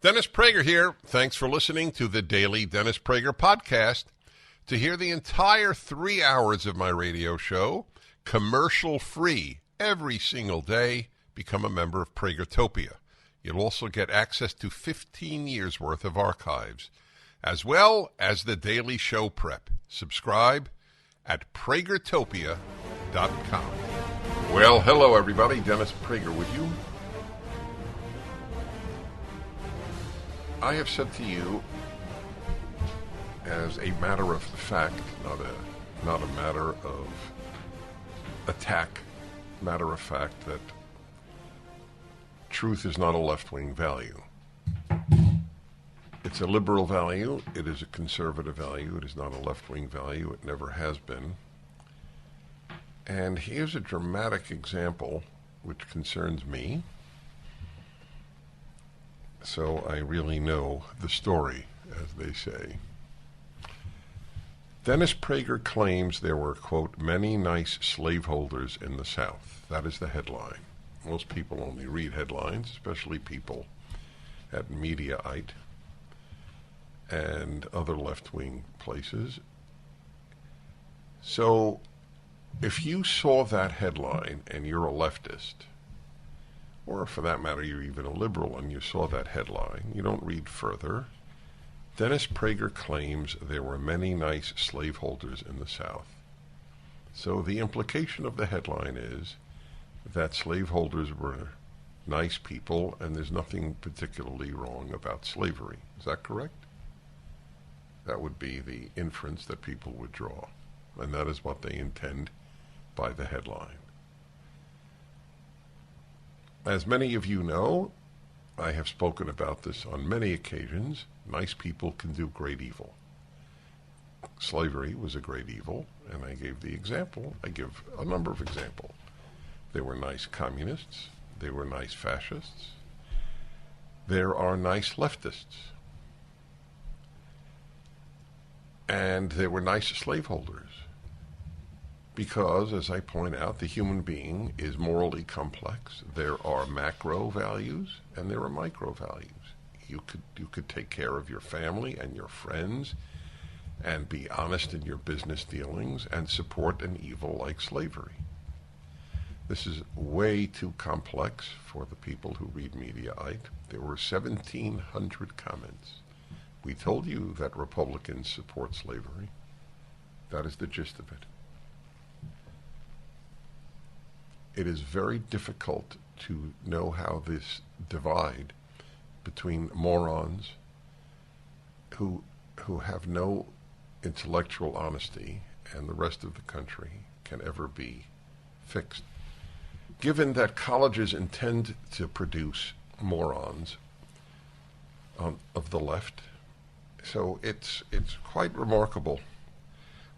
Dennis Prager here. Thanks for listening to the Daily Dennis Prager Podcast. To hear the entire 3 hours of my radio show, commercial-free, every single day, become a member of Pragertopia. You'll also get access to 15 years' worth of archives, as well as the daily show prep. Subscribe at Pragertopia.com. Well, hello, everybody. Dennis Prager with you. I have said to you, as a matter of fact, not a matter of attack, matter of fact, that truth is not a left-wing value. It's a liberal value. It is a conservative value. It is not a left-wing value. It never has been. And here's a dramatic example which concerns me. So I really know the story, as they say. Dennis Prager claims there were, quote, many nice slaveholders in the South. That is the headline. Most people only read headlines, especially people at Mediaite and other left-wing places. So if you saw that headline and you're a leftist, or for that matter, you're even a liberal and you saw that headline, you don't read further. Dennis Prager claims there were many nice slaveholders in the South. So the implication of the headline is that slaveholders were nice people and there's nothing particularly wrong about slavery. Is that correct? That would be the inference that people would draw. And that is what they intend by the headline. As many of you know, I have spoken about this on many occasions. Nice people can do great evil. Slavery was a great evil, and I gave the example. I give a number of examples. There were nice communists. There were nice fascists. There are nice leftists. And there were nice slaveholders. Because, as I point out, the human being is morally complex. There are macro values and there are micro values. You could take care of your family and your friends and be honest in your business dealings and support an evil like slavery. This is way too complex for the people who read Mediaite. There were 1,700 comments. We told you that Republicans support slavery. That is the gist of it. It is very difficult to know how this divide between morons who have no intellectual honesty and the rest of the country can ever be fixed. Given that colleges intend to produce morons of the left, so it's quite remarkable.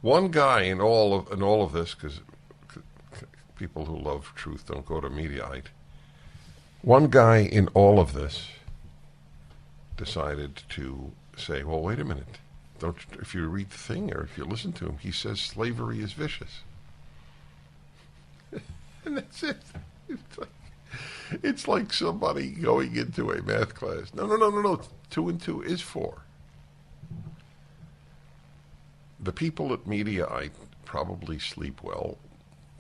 One guy in all of this, because people who love truth don't go to Mediaite. One guy in all of this decided to say, well, wait a minute. If you read the thing or if you listen to him, he says slavery is vicious. And that's it. It's like somebody going into a math class. No. 2 and 2 is 4. The people at Mediaite probably sleep well,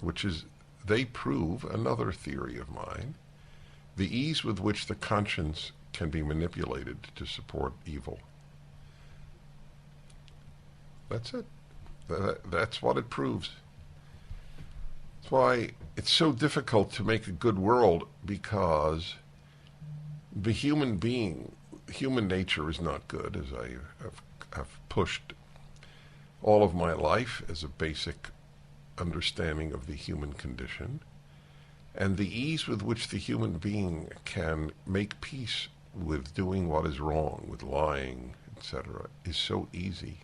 which is they prove another theory of mine, the ease with which the conscience can be manipulated to support evil. That's it. That's what it proves. That's why it's so difficult to make a good world, because the human being, human nature is not good, as I have pushed all of my life as a basic understanding of the human condition, and the ease with which the human being can make peace with doing what is wrong, with lying, etc., is so easy.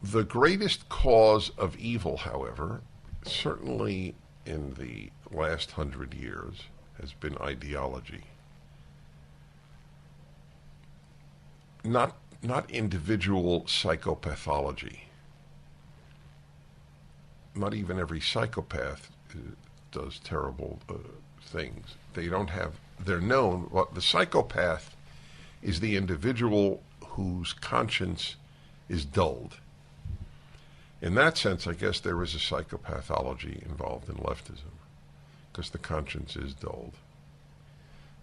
The greatest cause of evil, however, certainly in the last 100 years, has been ideology. Not individual psychopathology. Not even every psychopath does terrible things. They're known. What the psychopath is the individual whose conscience is dulled. In that sense, I guess there is a psychopathology involved in leftism, because the conscience is dulled.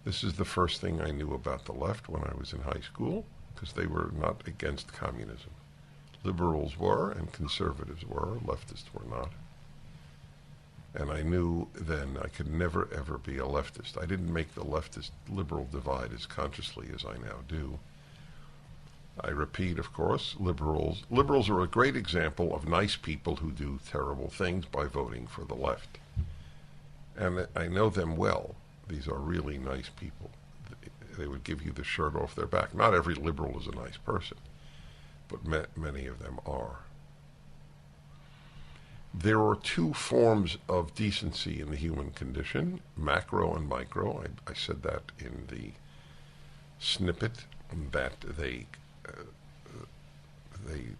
This is the first thing I knew about the left when I was in high school, because they were not against communism. Liberals were, and conservatives were. Leftists were not. And I knew then I could never, ever be a leftist. I didn't make the leftist-liberal divide as consciously as I now do. I repeat, of course, liberals are a great example of nice people who do terrible things by voting for the left. And I know them well. These are really nice people. They would give you the shirt off their back. Not every liberal is a nice person, but many of them are. There are two forms of decency in the human condition, macro and micro. I said that in the snippet that they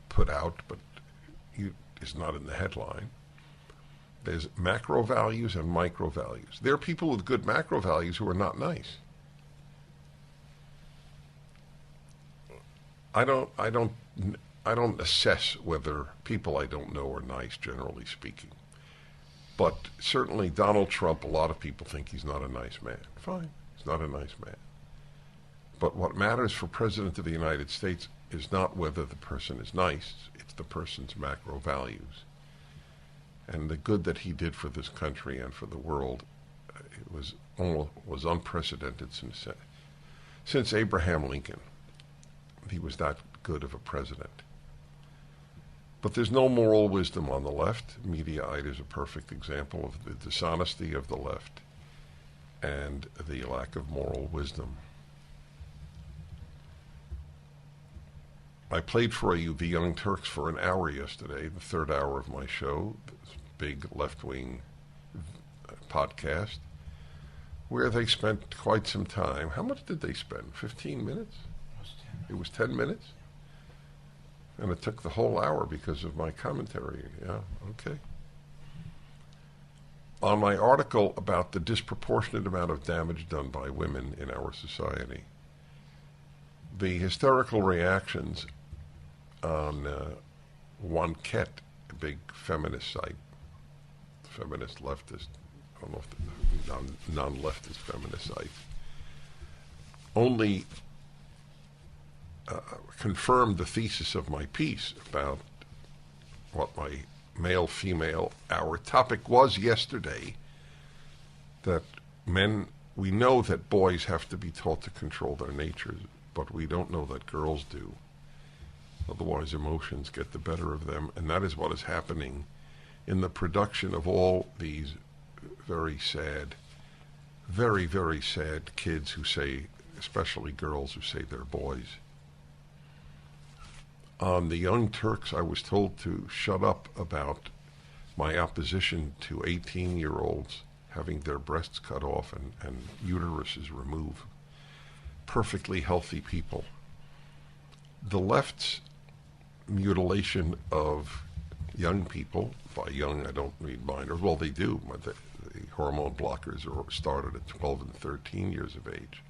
put out, but is not in the headline. There's macro values and micro values. There are people with good macro values who are not nice. I don't assess whether people I don't know are nice, generally speaking. But certainly Donald Trump, a lot of people think he's not a nice man. Fine, he's not a nice man. But what matters for President of the United States is not whether the person is nice, it's the person's macro values. And the good that he did for this country and for the world, it was unprecedented since Abraham Lincoln. He was that good of a president. But there's no moral wisdom on the left. Mediaite is a perfect example of the dishonesty of the left and the lack of moral wisdom. I played for you the Young Turks for an hour yesterday, the third hour of my show, this big left-wing podcast, where they spent quite some time. How much did they spend? 15 minutes? It was 10 minutes? And it took the whole hour because of my commentary. Yeah, okay. On my article about the disproportionate amount of damage done by women in our society, the hysterical reactions on Wanket, a big feminist site, feminist leftist, I don't know if the non-leftist feminist site, only confirmed the thesis of my piece about what my male-female, our topic was yesterday, that we know that boys have to be taught to control their natures, but we don't know that girls do. Otherwise, emotions get the better of them, and that is what is happening in the production of all these very sad, very, very sad kids who say, especially girls who say they're boys. On the Young Turks, I was told to shut up about my opposition to 18-year-olds having their breasts cut off and uteruses removed. Perfectly healthy people. The left's mutilation of young people, by young I don't mean minors, well they do, but the hormone blockers are started at 12 and 13 years of age.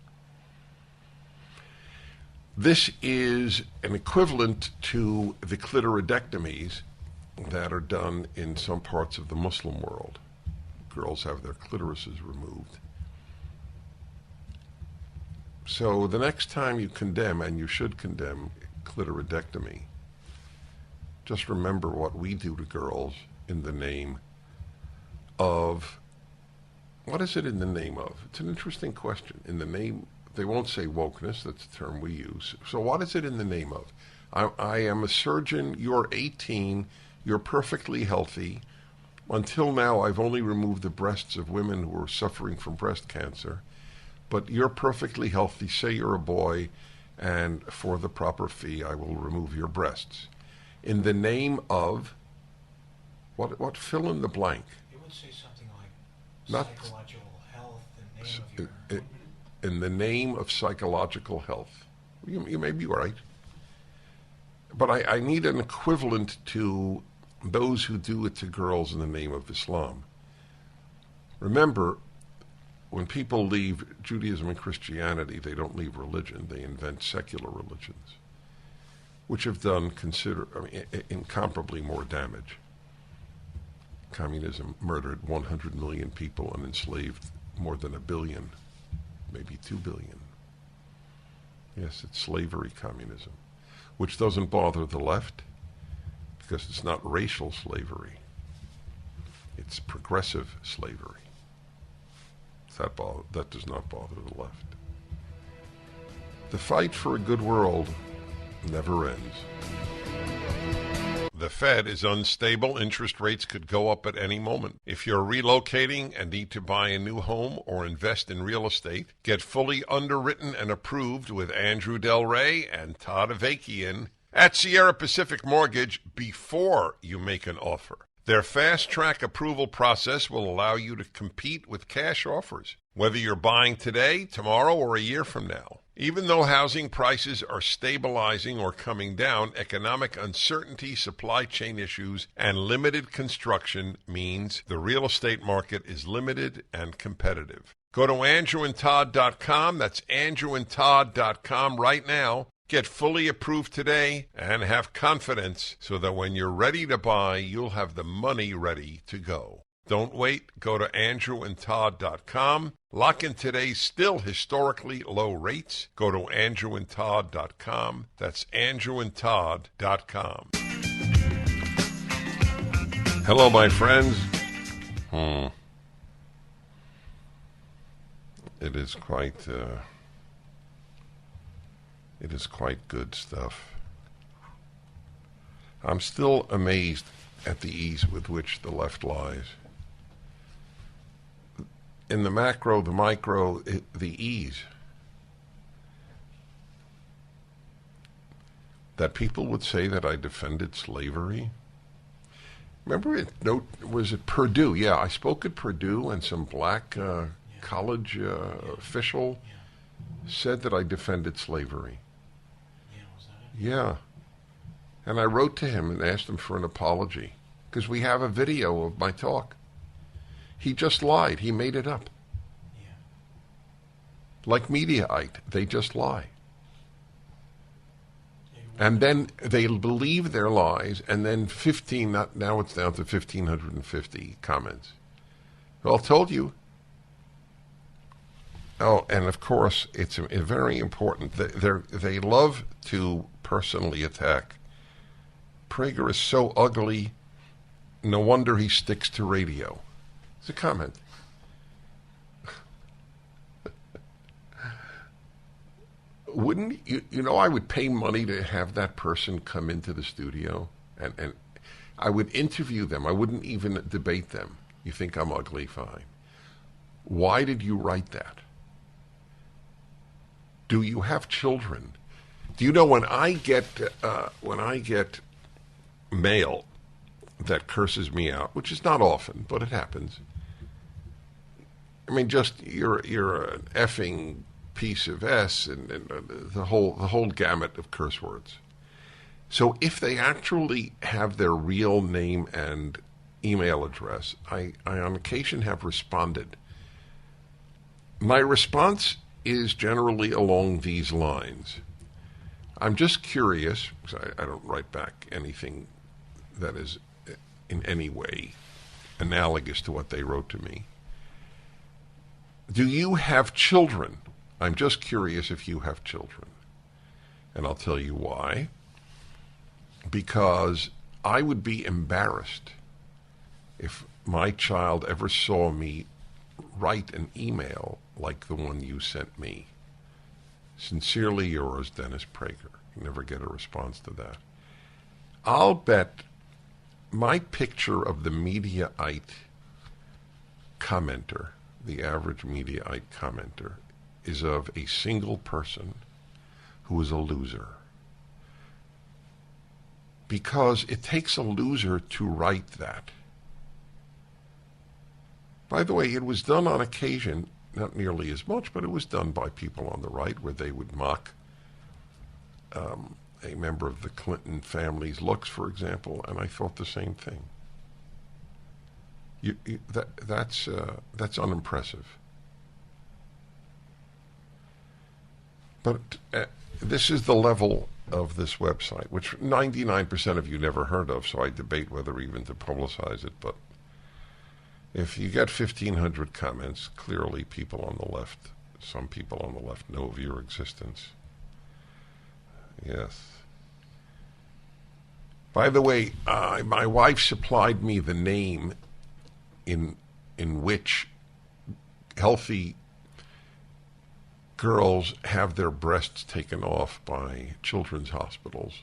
This is an equivalent to the clitoridectomies that are done in some parts of the Muslim world. Girls have their clitorises removed. So the next time you condemn, and you should condemn, clitoridectomy, just remember what we do to girls in the name of, what is it in the name of? It's an interesting question. In the name, they won't say wokeness, that's the term we use. So what is it in the name of? I am a surgeon, you're 18, you're perfectly healthy. Until now, I've only removed the breasts of women who are suffering from breast cancer. But you're perfectly healthy, say you're a boy, and for the proper fee, I will remove your breasts. In the name of, what fill in the blank? It would say something like psychological health, in the name of psychological health. You may be right. But I need an equivalent to those who do it to girls in the name of Islam. Remember, when people leave Judaism and Christianity, they don't leave religion. They invent secular religions, which have done incomparably more damage. Communism murdered 100 million people and enslaved more than 1 billion, maybe 2 billion. Yes, it's slavery communism, which doesn't bother the left because it's not racial slavery. It's progressive slavery. That does not bother the left. The fight for a good world never ends. The Fed is unstable. Interest rates could go up at any moment. If you're relocating and need to buy a new home or invest in real estate, get fully underwritten and approved with Andrew Del Rey and Todd Avakian at Sierra Pacific Mortgage before you make an offer. Their fast-track approval process will allow you to compete with cash offers, whether you're buying today, tomorrow, or a year from now. Even though housing prices are stabilizing or coming down, economic uncertainty, supply chain issues, and limited construction means the real estate market is limited and competitive. Go to andrewandtodd.com. That's andrewandtodd.com right now. Get fully approved today and have confidence so that when you're ready to buy, you'll have the money ready to go. Don't wait. Go to andrewandtodd.com. Lock in today's still historically low rates. Go to andrewandtodd.com. That's andrewandtodd.com. Hello, my friends. It is quite good stuff. I'm still amazed at the ease with which the left lies. In the macro, the micro, the ease. That people would say that I defended slavery. Remember, was it Purdue? Yeah, I spoke at Purdue, and some black college official said that I defended slavery. Yeah. And I wrote to him and asked him for an apology because we have a video of my talk. He just lied. He made it up. Yeah. Like Mediaite, they just lie. And then they believe their lies, and then now it's down to 1,550 comments. Well, told you. Oh, and of course, it's very important. They love to personally attack. Prager is so ugly, no wonder he sticks to radio. It's a comment. Wouldn't you I would pay money to have that person come into the studio, and I would interview them. I wouldn't even debate them. You think I'm ugly? Fine. Why did you write that? Do you have children? Do you know when I get mail that curses me out, which is not often, but it happens. I mean, just you're an effing piece of S, and the whole gamut of curse words. So if they actually have their real name and email address, I on occasion have responded. My response is generally along these lines. I'm just curious, because I don't write back anything that is in any way analogous to what they wrote to me. Do you have children? I'm just curious if you have children. And I'll tell you why. Because I would be embarrassed if my child ever saw me write an email like the one you sent me. Sincerely yours, Dennis Prager. You never get a response to that. I'll bet my picture of the Mediaite commenter, the average Mediaite commenter, is of a single person who is a loser. Because it takes a loser to write that. By the way, it was done on occasion, not nearly as much, but it was done by people on the right, where they would mock a member of the Clinton family's looks, for example, and I thought the same thing. That's unimpressive. But this is the level of this website, which 99% of you never heard of, so I debate whether even to publicize it. But if you get 1,500 comments, clearly people on the left, some people on the left know of your existence. Yes. By the way, my wife supplied me the name in which healthy girls have their breasts taken off by children's hospitals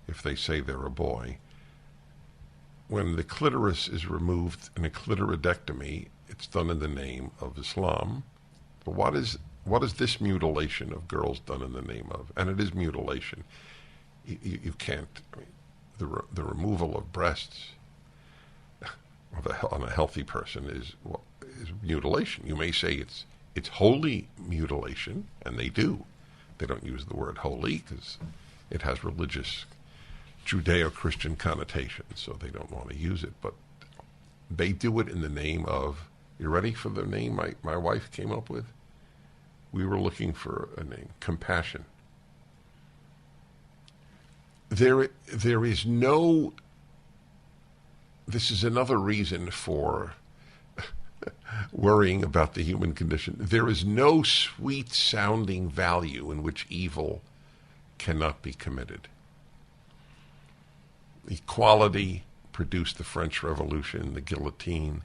if they say they're a boy. When the clitoris is removed in a clitoridectomy, it's done in the name of Islam. But what is this mutilation of girls done in the name of? And it is mutilation. You can't. I mean, the removal of breasts on a healthy person is mutilation. You may say it's holy mutilation, and they do. They don't use the word holy because it has religious Judeo-Christian connotations, so they don't want to use it. But they do it in the name of, you ready for the name my wife came up with? We were looking for a name, compassion. There is no, this is another reason for worrying about the human condition. There is no sweet-sounding value in which evil cannot be committed. Equality produced the French Revolution, the guillotine,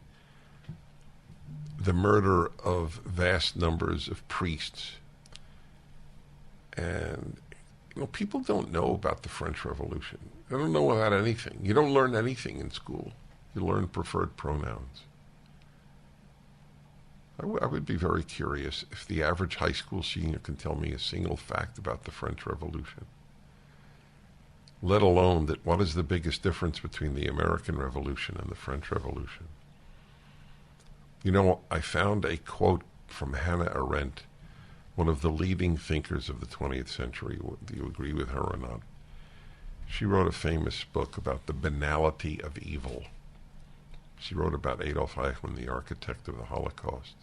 the murder of vast numbers of priests. And, people don't know about the French Revolution. They don't know about anything. You don't learn anything in school. You learn preferred pronouns. I would be very curious if the average high school senior can tell me a single fact about the French Revolution, let alone that what is the biggest difference between the American Revolution and the French Revolution. I found a quote from Hannah Arendt, one of the leading thinkers of the 20th century. Do you agree with her or not? She wrote a famous book about the banality of evil. She wrote about Adolf Eichmann, the architect of the Holocaust.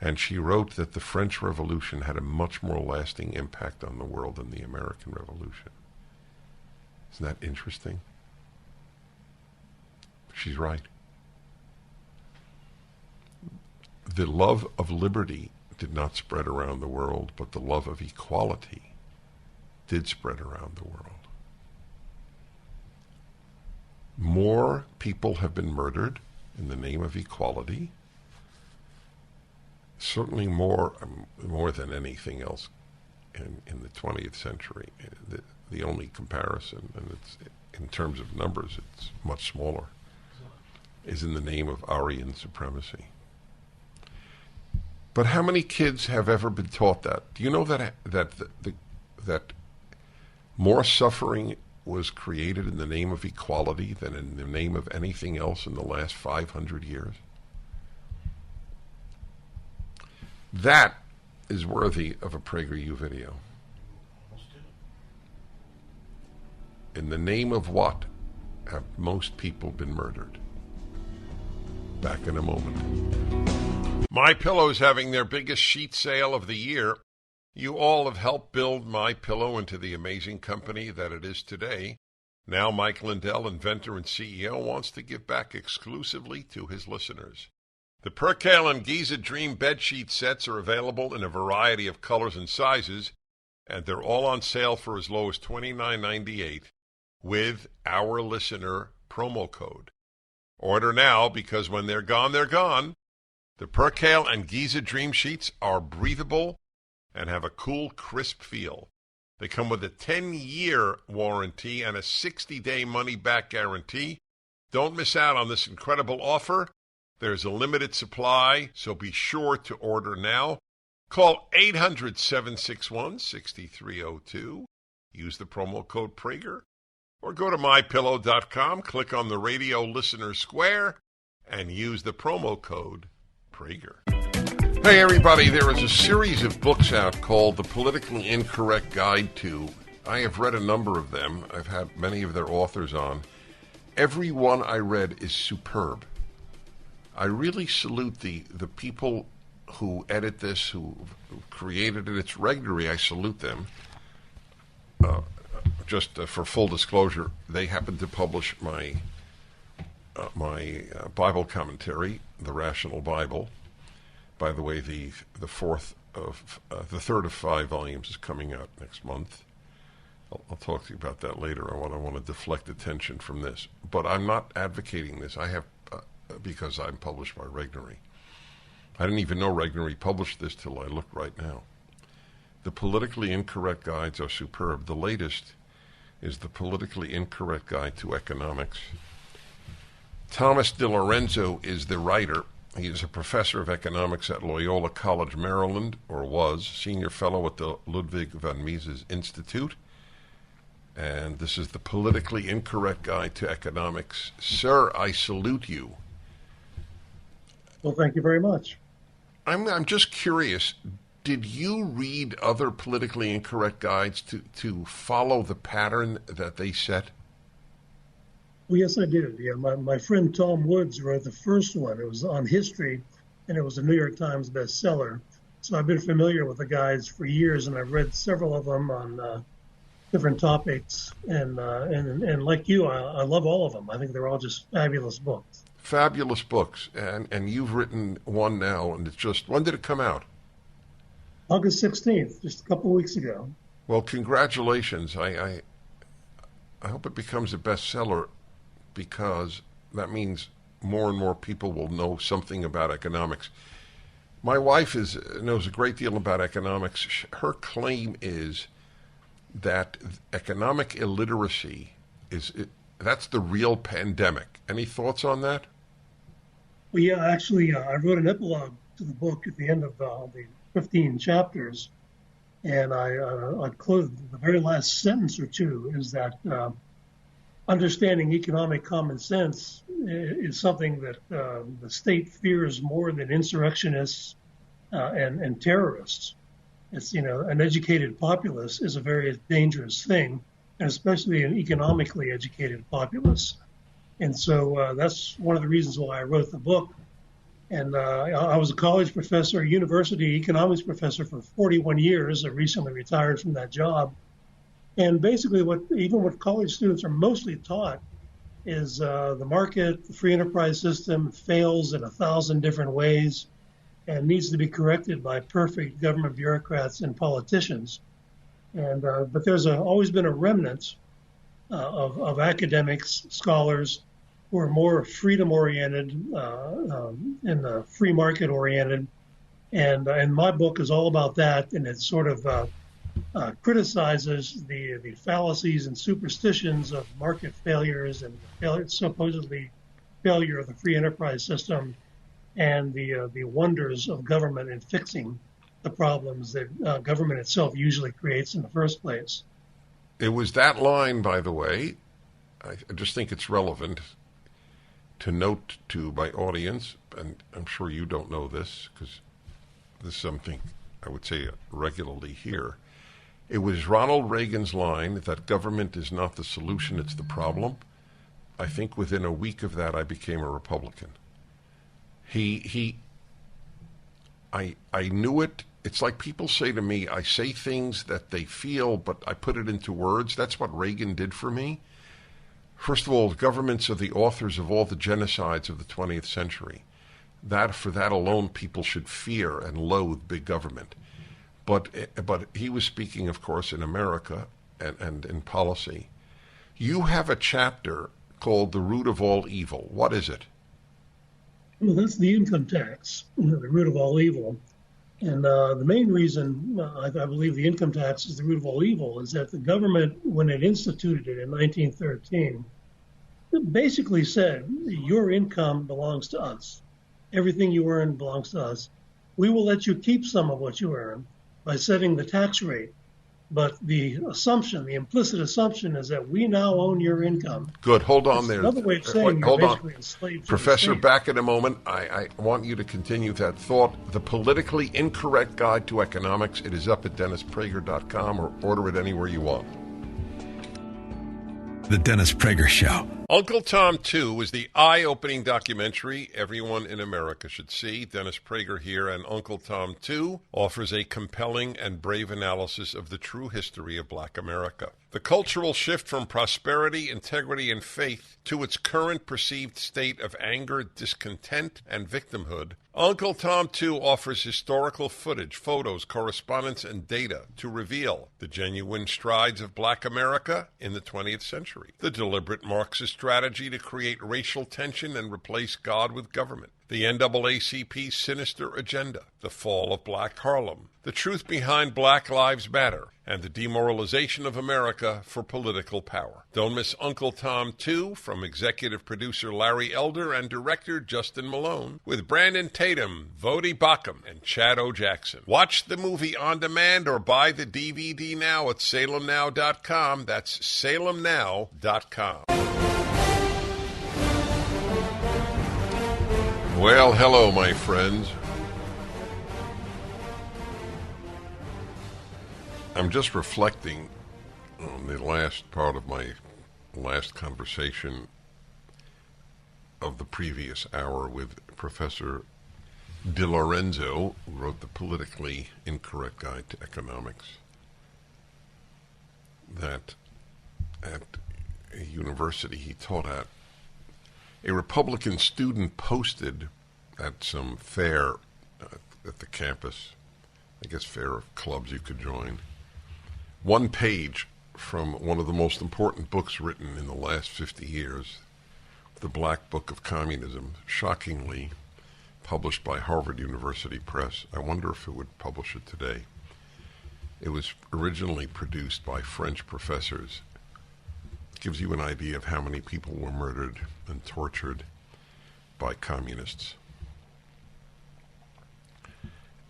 And she wrote that the French Revolution had a much more lasting impact on the world than the American Revolution. Isn't that interesting? She's right. The love of liberty did not spread around the world, but the love of equality did spread around the world. More people have been murdered in the name of equality, certainly more than anything else in the 20th century. The only comparison, and it's in terms of numbers, it's much smaller, is in the name of Aryan supremacy. But how many kids have ever been taught that? Do you know that more suffering was created in the name of equality than in the name of anything else in the last 500 years? That is worthy of a PragerU video. In the name of what have most people been murdered? Back in a moment. MyPillow is having their biggest sheet sale of the year. You all have helped build MyPillow into the amazing company that it is today. Now Mike Lindell, inventor and CEO, wants to give back exclusively to his listeners. The Percale and Giza Dream bedsheet sets are available in a variety of colors and sizes, and they're all on sale for as low as $29.98 with our listener promo code. Order now, because when they're gone, they're gone. The Percale and Giza Dream sheets are breathable and have a cool, crisp feel. They come with a 10-year warranty and a 60-day money-back guarantee. Don't miss out on this incredible offer. There's a limited supply, so be sure to order now. Call 800-761-6302. Use the promo code Prager. Or go to MyPillow.com, click on the radio listener square, and use the promo code Prager. Hey everybody, there is a series of books out called The Politically Incorrect Guide to. I have read a number of them. I've had many of their authors on. Every one I read is superb. I really salute the people who edit this, who created it. It's Regnery. I salute them. Just for full disclosure, they happen to publish my Bible commentary, the Rational Bible. By the way, the third of 5 volumes is coming out next month. I'll talk to you about that later. I want to deflect attention from this, but I'm not advocating this. I have because I'm published by Regnery. I didn't even know Regnery published this till I looked right now. The politically incorrect guides are superb. The latest is the politically incorrect guide to economics. Thomas Di Lorenzo is the writer. He is a professor of economics at Loyola College, Maryland, or was senior fellow at the Ludwig von Mises Institute. And this is the politically incorrect guide to economics. Sir, I salute you. Well, thank you very much. I'm just curious. Did you read other politically incorrect guides to follow the pattern that they set? Well, yes, I did. Yeah, my friend Tom Woods wrote the first one. It was on history, and it was a New York Times bestseller. So I've been familiar with the guides for years, and I've read several of them on different topics. And like you, I love all of them. I think they're all just fabulous books. Fabulous books, and you've written one now, and it's just, when did it come out? August 16th, just a couple of weeks ago. Well, congratulations. I hope it becomes a bestseller, because that means more and more people will know something about economics. My wife knows a great deal about economics. Her claim is that economic illiteracy that's the real pandemic. Any thoughts on that? Well, yeah, actually, I wrote an epilogue to the book at the end of the 15 chapters, and I closed the very last sentence or two is that understanding economic common sense is something that the state fears more than insurrectionists and terrorists. It's, an educated populace is a very dangerous thing, and especially an economically educated populace. And so that's one of the reasons why I wrote the book. And I was a college professor, a university economics professor for 41 years. I recently retired from that job. And basically what college students are mostly taught is the market, the free enterprise system fails in 1,000 different ways and needs to be corrected by perfect government bureaucrats and politicians. And but there's always been a remnant of academics, scholars who are more freedom-oriented and free market-oriented. And my book is all about that, and it sort of criticizes the fallacies and superstitions of market failures and supposedly failure of the free enterprise system and the wonders of government in fixing the problems that government itself usually creates in the first place. It was that line, by the way, I just think it's relevant to note to my audience, and I'm sure you don't know this because this is something I would say regularly here. It was Ronald Reagan's line that government is not the solution, it's the problem. I think within a week of that, I became a Republican. I knew it. It's like people say to me, I say things that they feel, but I put it into words. That's what Reagan did for me. First of all, governments are the authors of all the genocides of the 20th century. For that alone, people should fear and loathe big government. But he was speaking, of course, in America and in policy. You have a chapter called The Root of All Evil. What is it? Well, that's the income tax, the root of all evil. And the main reason I believe the income tax is the root of all evil is that the government, when it instituted it in 1913, it basically said, your income belongs to us. Everything you earn belongs to us. We will let you keep some of what you earn by setting the tax rate. But the implicit assumption is that we now own your income. Good. Hold on there. Another way of saying you're basically enslaved. Professor, back in a moment. I want you to continue that thought. The Politically Incorrect Guide to Economics. It is up at DennisPrager.com or order it anywhere you want. The Dennis Prager Show. Uncle Tom 2 is the eye-opening documentary everyone in America should see. Dennis Prager here, and Uncle Tom 2 offers a compelling and brave analysis of the true history of Black America. The cultural shift from prosperity, integrity, and faith to its current perceived state of anger, discontent, and victimhood. Uncle Tom 2 offers historical footage, photos, correspondence, and data to reveal the genuine strides of Black America in the 20th century, the deliberate Marxist strategy to create racial tension and replace God with government, the NAACP's sinister agenda, the fall of Black Harlem, the truth behind Black Lives Matter, and the demoralization of America for political power. Don't miss Uncle Tom 2 from executive producer Larry Elder and director Justin Malone, with Brandon Tatum, Vodi Bakum, and Chad O. Jackson. Watch the movie on demand or buy the DVD now at salemnow.com. That's salemnow.com. Well, hello, my friends. I'm just reflecting on the last part of my last conversation of the previous hour with Professor Di Lorenzo, who wrote The Politically Incorrect Guide to Economics, that at a university he taught at, a Republican student posted at some fair at the campus, I guess fair of clubs you could join, one page from one of the most important books written in the last 50 years, The Black Book of Communism, shockingly published by Harvard University Press. I wonder if it would publish it today. It was originally produced by French professors. It gives you an idea of how many people were murdered and tortured by communists.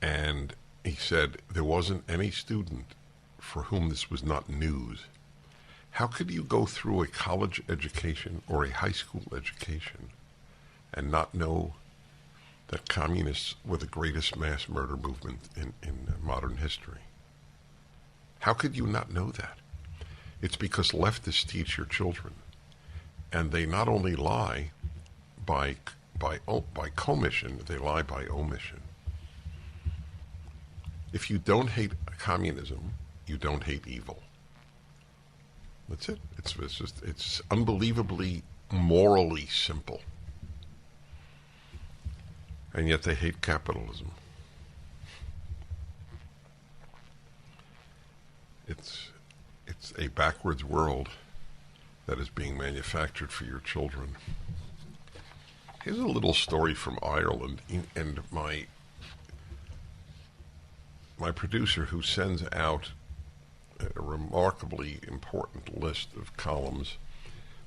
And he said there wasn't any student for whom this was not news. How could you go through a college education or a high school education and not know that communists were the greatest mass murder movement in modern history? How could you not know that? It's because leftists teach your children, and they not only lie by commission, they lie by omission. If you don't hate communism, you don't hate evil. That's it. It's unbelievably morally simple. And yet they hate capitalism. It's a backwards world that is being manufactured for your children. Here's a little story from Ireland, and my producer, who sends out a remarkably important list of columns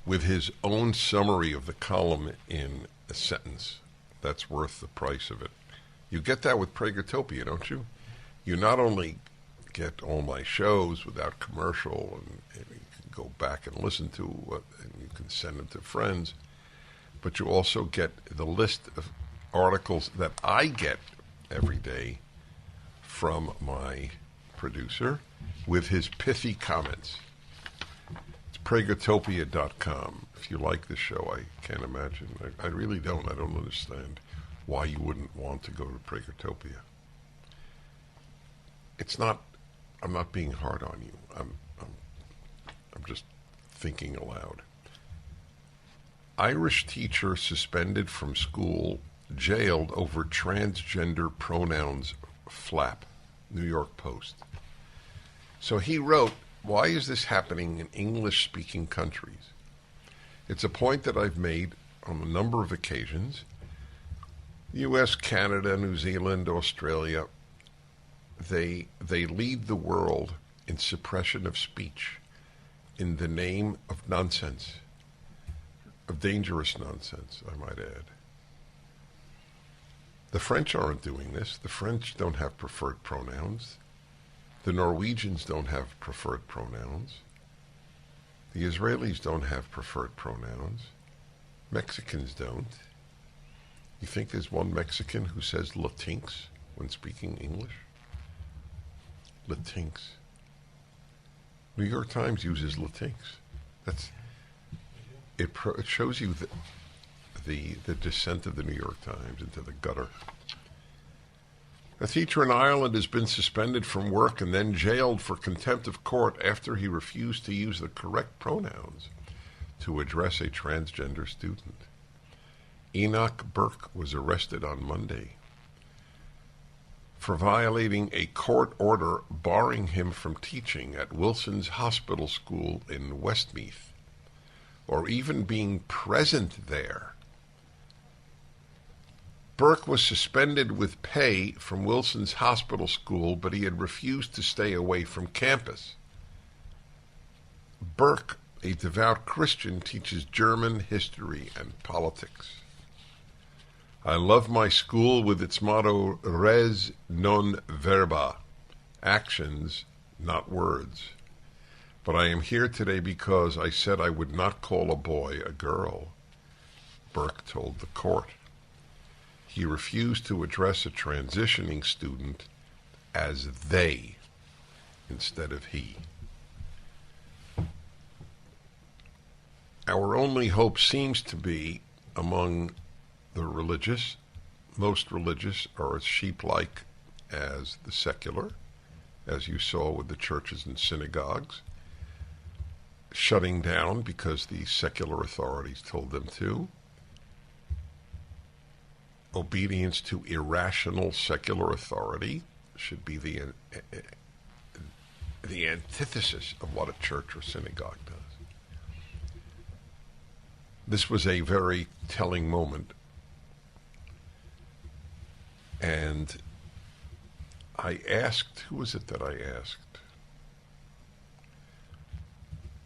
with his own summary of the column in a sentence. That's worth the price of it. You get that with Pragertopia, don't you? You not only get all my shows without commercial, and you can go back and listen to and you can send them to friends, but you also get the list of articles that I get every day from my producer with his pithy comments. It's Pragertopia.com. If you like the show, I can't imagine. I really don't. I don't understand why you wouldn't want to go to Pragertopia. It's not. I'm not being hard on you. I'm just thinking aloud. Irish teacher suspended from school, jailed over transgender pronouns flap. New York Post. So he wrote, why is this happening in English-speaking countries? It's a point that I've made on a number of occasions. U.S., Canada, New Zealand, Australia, they lead the world in suppression of speech in the name of nonsense, of dangerous nonsense, I might add. The French aren't doing this. The French don't have preferred pronouns. The Norwegians don't have preferred pronouns. The Israelis don't have preferred pronouns. Mexicans don't. You think there's one Mexican who says Latinx when speaking English? Latinx. New York Times uses Latinx. it shows you the descent of the New York Times into the gutter. A teacher in Ireland has been suspended from work and then jailed for contempt of court after he refused to use the correct pronouns to address a transgender student. Enoch Burke was arrested on Monday for violating a court order barring him from teaching at Wilson's Hospital School in Westmeath, or even being present there. Burke was suspended with pay from Wilson's Hospital School, but he had refused to stay away from campus. Burke, a devout Christian, teaches German history and politics. I love my school with its motto, res non verba, actions, not words. But I am here today because I said I would not call a boy a girl, Burke told the court. He refused to address a transitioning student as they instead of he. Our only hope seems to be among the religious. Most religious are as sheep-like as the secular, as you saw with the churches and synagogues, shutting down because the secular authorities told them to. Obedience to irrational secular authority should be the antithesis of what a church or synagogue does. This was a very telling moment, and I asked, who was it that I asked?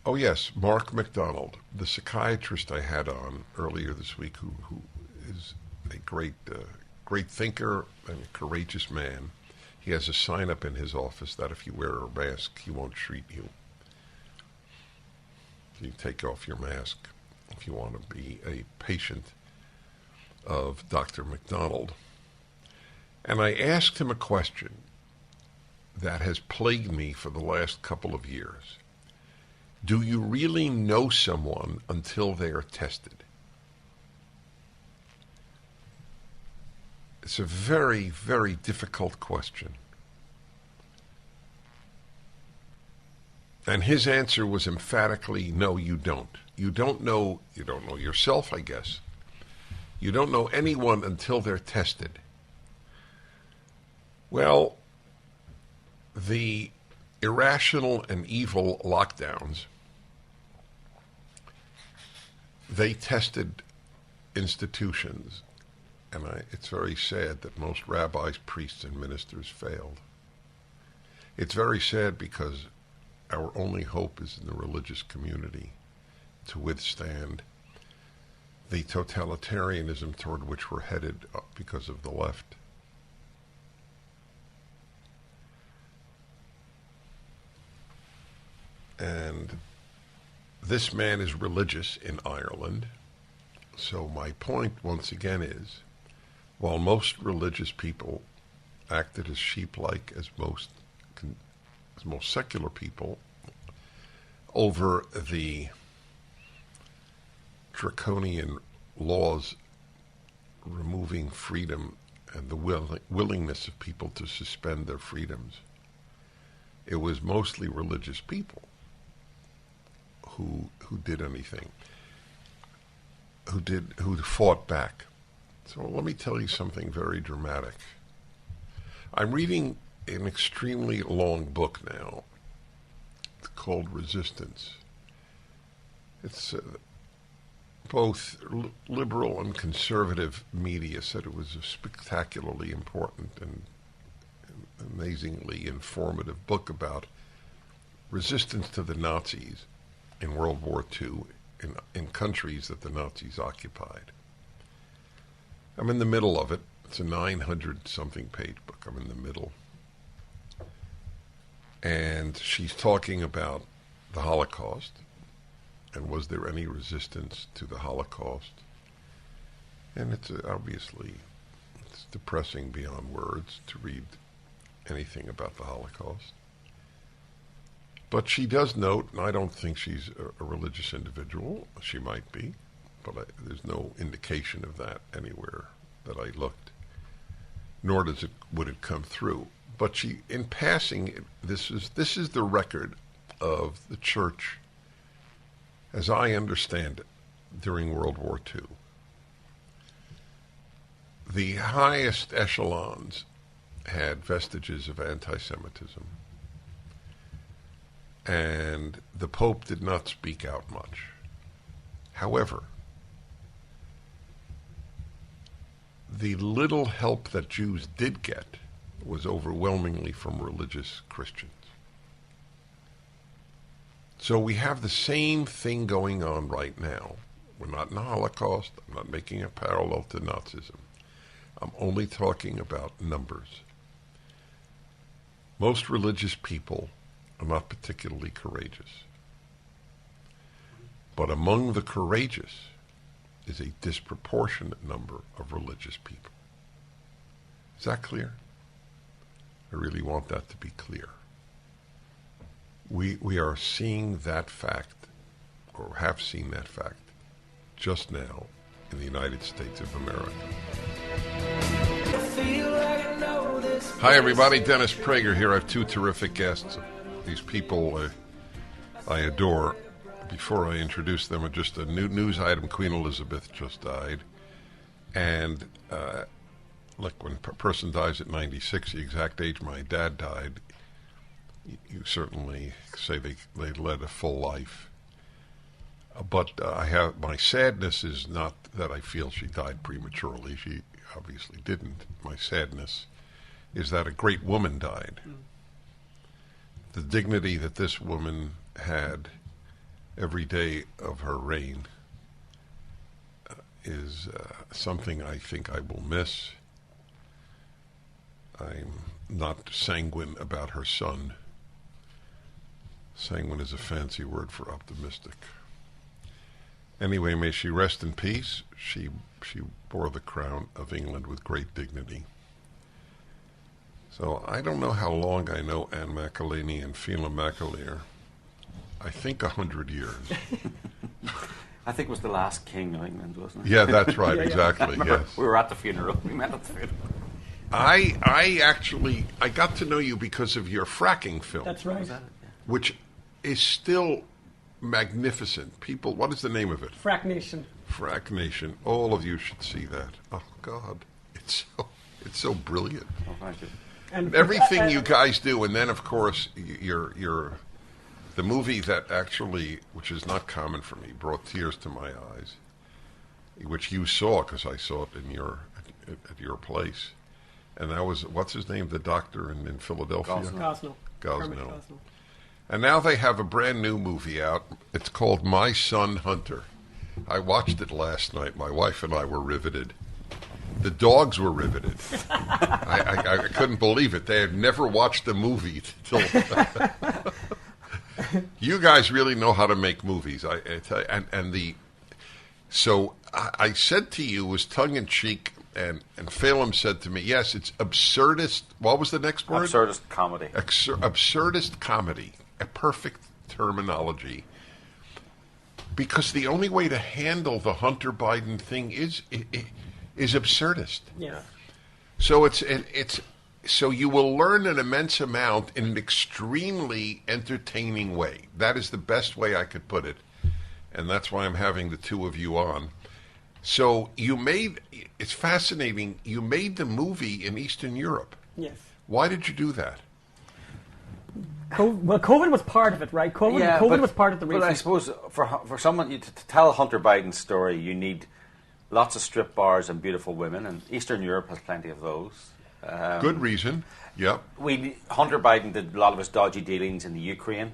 Oh yes, Mark MacDonald, the psychiatrist I had on earlier this week, who is a great thinker and a courageous man. He has a sign up in his office that if you wear a mask, he won't treat you. So you take off your mask if you want to be a patient of Dr. MacDonald. And I asked him a question that has plagued me for the last couple of years. Do you really know someone until they are tested? It's a very, very difficult question. And his answer was emphatically, no, you don't. You don't know yourself, I guess. You don't know anyone until they're tested. Well, the irrational and evil lockdowns, they tested institutions. And it's very sad that most rabbis, priests, and ministers failed. It's very sad because our only hope is in the religious community to withstand the totalitarianism toward which we're headed because of the left. And this man is religious in Ireland. So my point once again is, while most religious people acted as sheep-like as most secular people over the draconian laws removing freedom and the willingness of people to suspend their freedoms, it was mostly religious people who did anything, who fought back. So let me tell you something very dramatic. I'm reading an extremely long book now called Resistance. It's both liberal and conservative media said it was a spectacularly important and amazingly informative book about resistance to the Nazis in World War II in countries that the Nazis occupied. I'm in the middle of it. It's a 900-something page book. I'm in the middle. And she's talking about the Holocaust and was there any resistance to the Holocaust. And it's obviously depressing beyond words to read anything about the Holocaust. But she does note, and I don't think she's a religious individual. She might be, but there's no indication of that anywhere that I looked. Nor would it come through. But she, in passing, this is the record of the church, as I understand it, during World War II. The highest echelons had vestiges of anti-Semitism, and the Pope did not speak out much. However, the little help that Jews did get was overwhelmingly from religious Christians. So we have the same thing going on right now. We're not in the Holocaust. I'm not making a parallel to Nazism. I'm only talking about numbers. Most religious people are not particularly courageous. But among the courageous is a disproportionate number of religious people. Is that clear? I really want that to be clear. We are seeing that fact, or have seen that fact, just now in the United States of America. Hi, everybody. Dennis Prager here. I have two terrific guests. These people I adore. Before I introduce them, just a news item. Queen Elizabeth just died. And like when a person dies at 96, the exact age my dad died, you certainly say they led a full life. But my sadness is not that I feel she died prematurely. She obviously didn't. My sadness is that a great woman died. The dignity that this woman had every day of her reign is something I think I will miss. I'm not sanguine about her son. Sanguine is a fancy word for optimistic. Anyway, may she rest in peace. She bore the crown of England with great dignity. So I don't know how long I know Anne McElhinney and Phelim McAleer. I think 100 years. I think it was the last king of England, wasn't it? Yeah, that's right, exactly, yes. We were at the funeral. We met at the funeral. I got to know you because of your fracking film. That's right. Yeah. Which is still magnificent. People, what is the name of it? Frack Nation. Frack Nation. All of you should see that. Oh, God. It's so brilliant. Oh, thank you. And Everything you guys do, and then, of course, you're the movie that actually, which is not common for me, brought tears to my eyes, which you saw because I saw it in at your place. And that was, what's his name, the doctor in Philadelphia? Gosnell. Gosnell. And now they have a brand new movie out. It's called My Son Hunter. I watched it last night. My wife and I were riveted. The dogs were riveted. I couldn't believe it. They had never watched the movie till. You guys really know how to make movies. So I said to you, it was tongue in cheek. And Phelim said to me, yes, it's absurdist. What was the next word? Absurdist comedy. Absurdist comedy. A perfect terminology. Because the only way to handle the Hunter Biden thing is absurdist. Yeah. So so you will learn an immense amount in an extremely entertaining way. That is the best way I could put it. And that's why I'm having the two of you on. So it's fascinating, you made the movie in Eastern Europe. Yes. Why did you do that? COVID was part of it, right? COVID was part of the reason. But I suppose for someone to tell Hunter Biden's story, you need lots of strip bars and beautiful women, and Eastern Europe has plenty of those. Good reason, yep. Hunter Biden did a lot of his dodgy dealings in the Ukraine,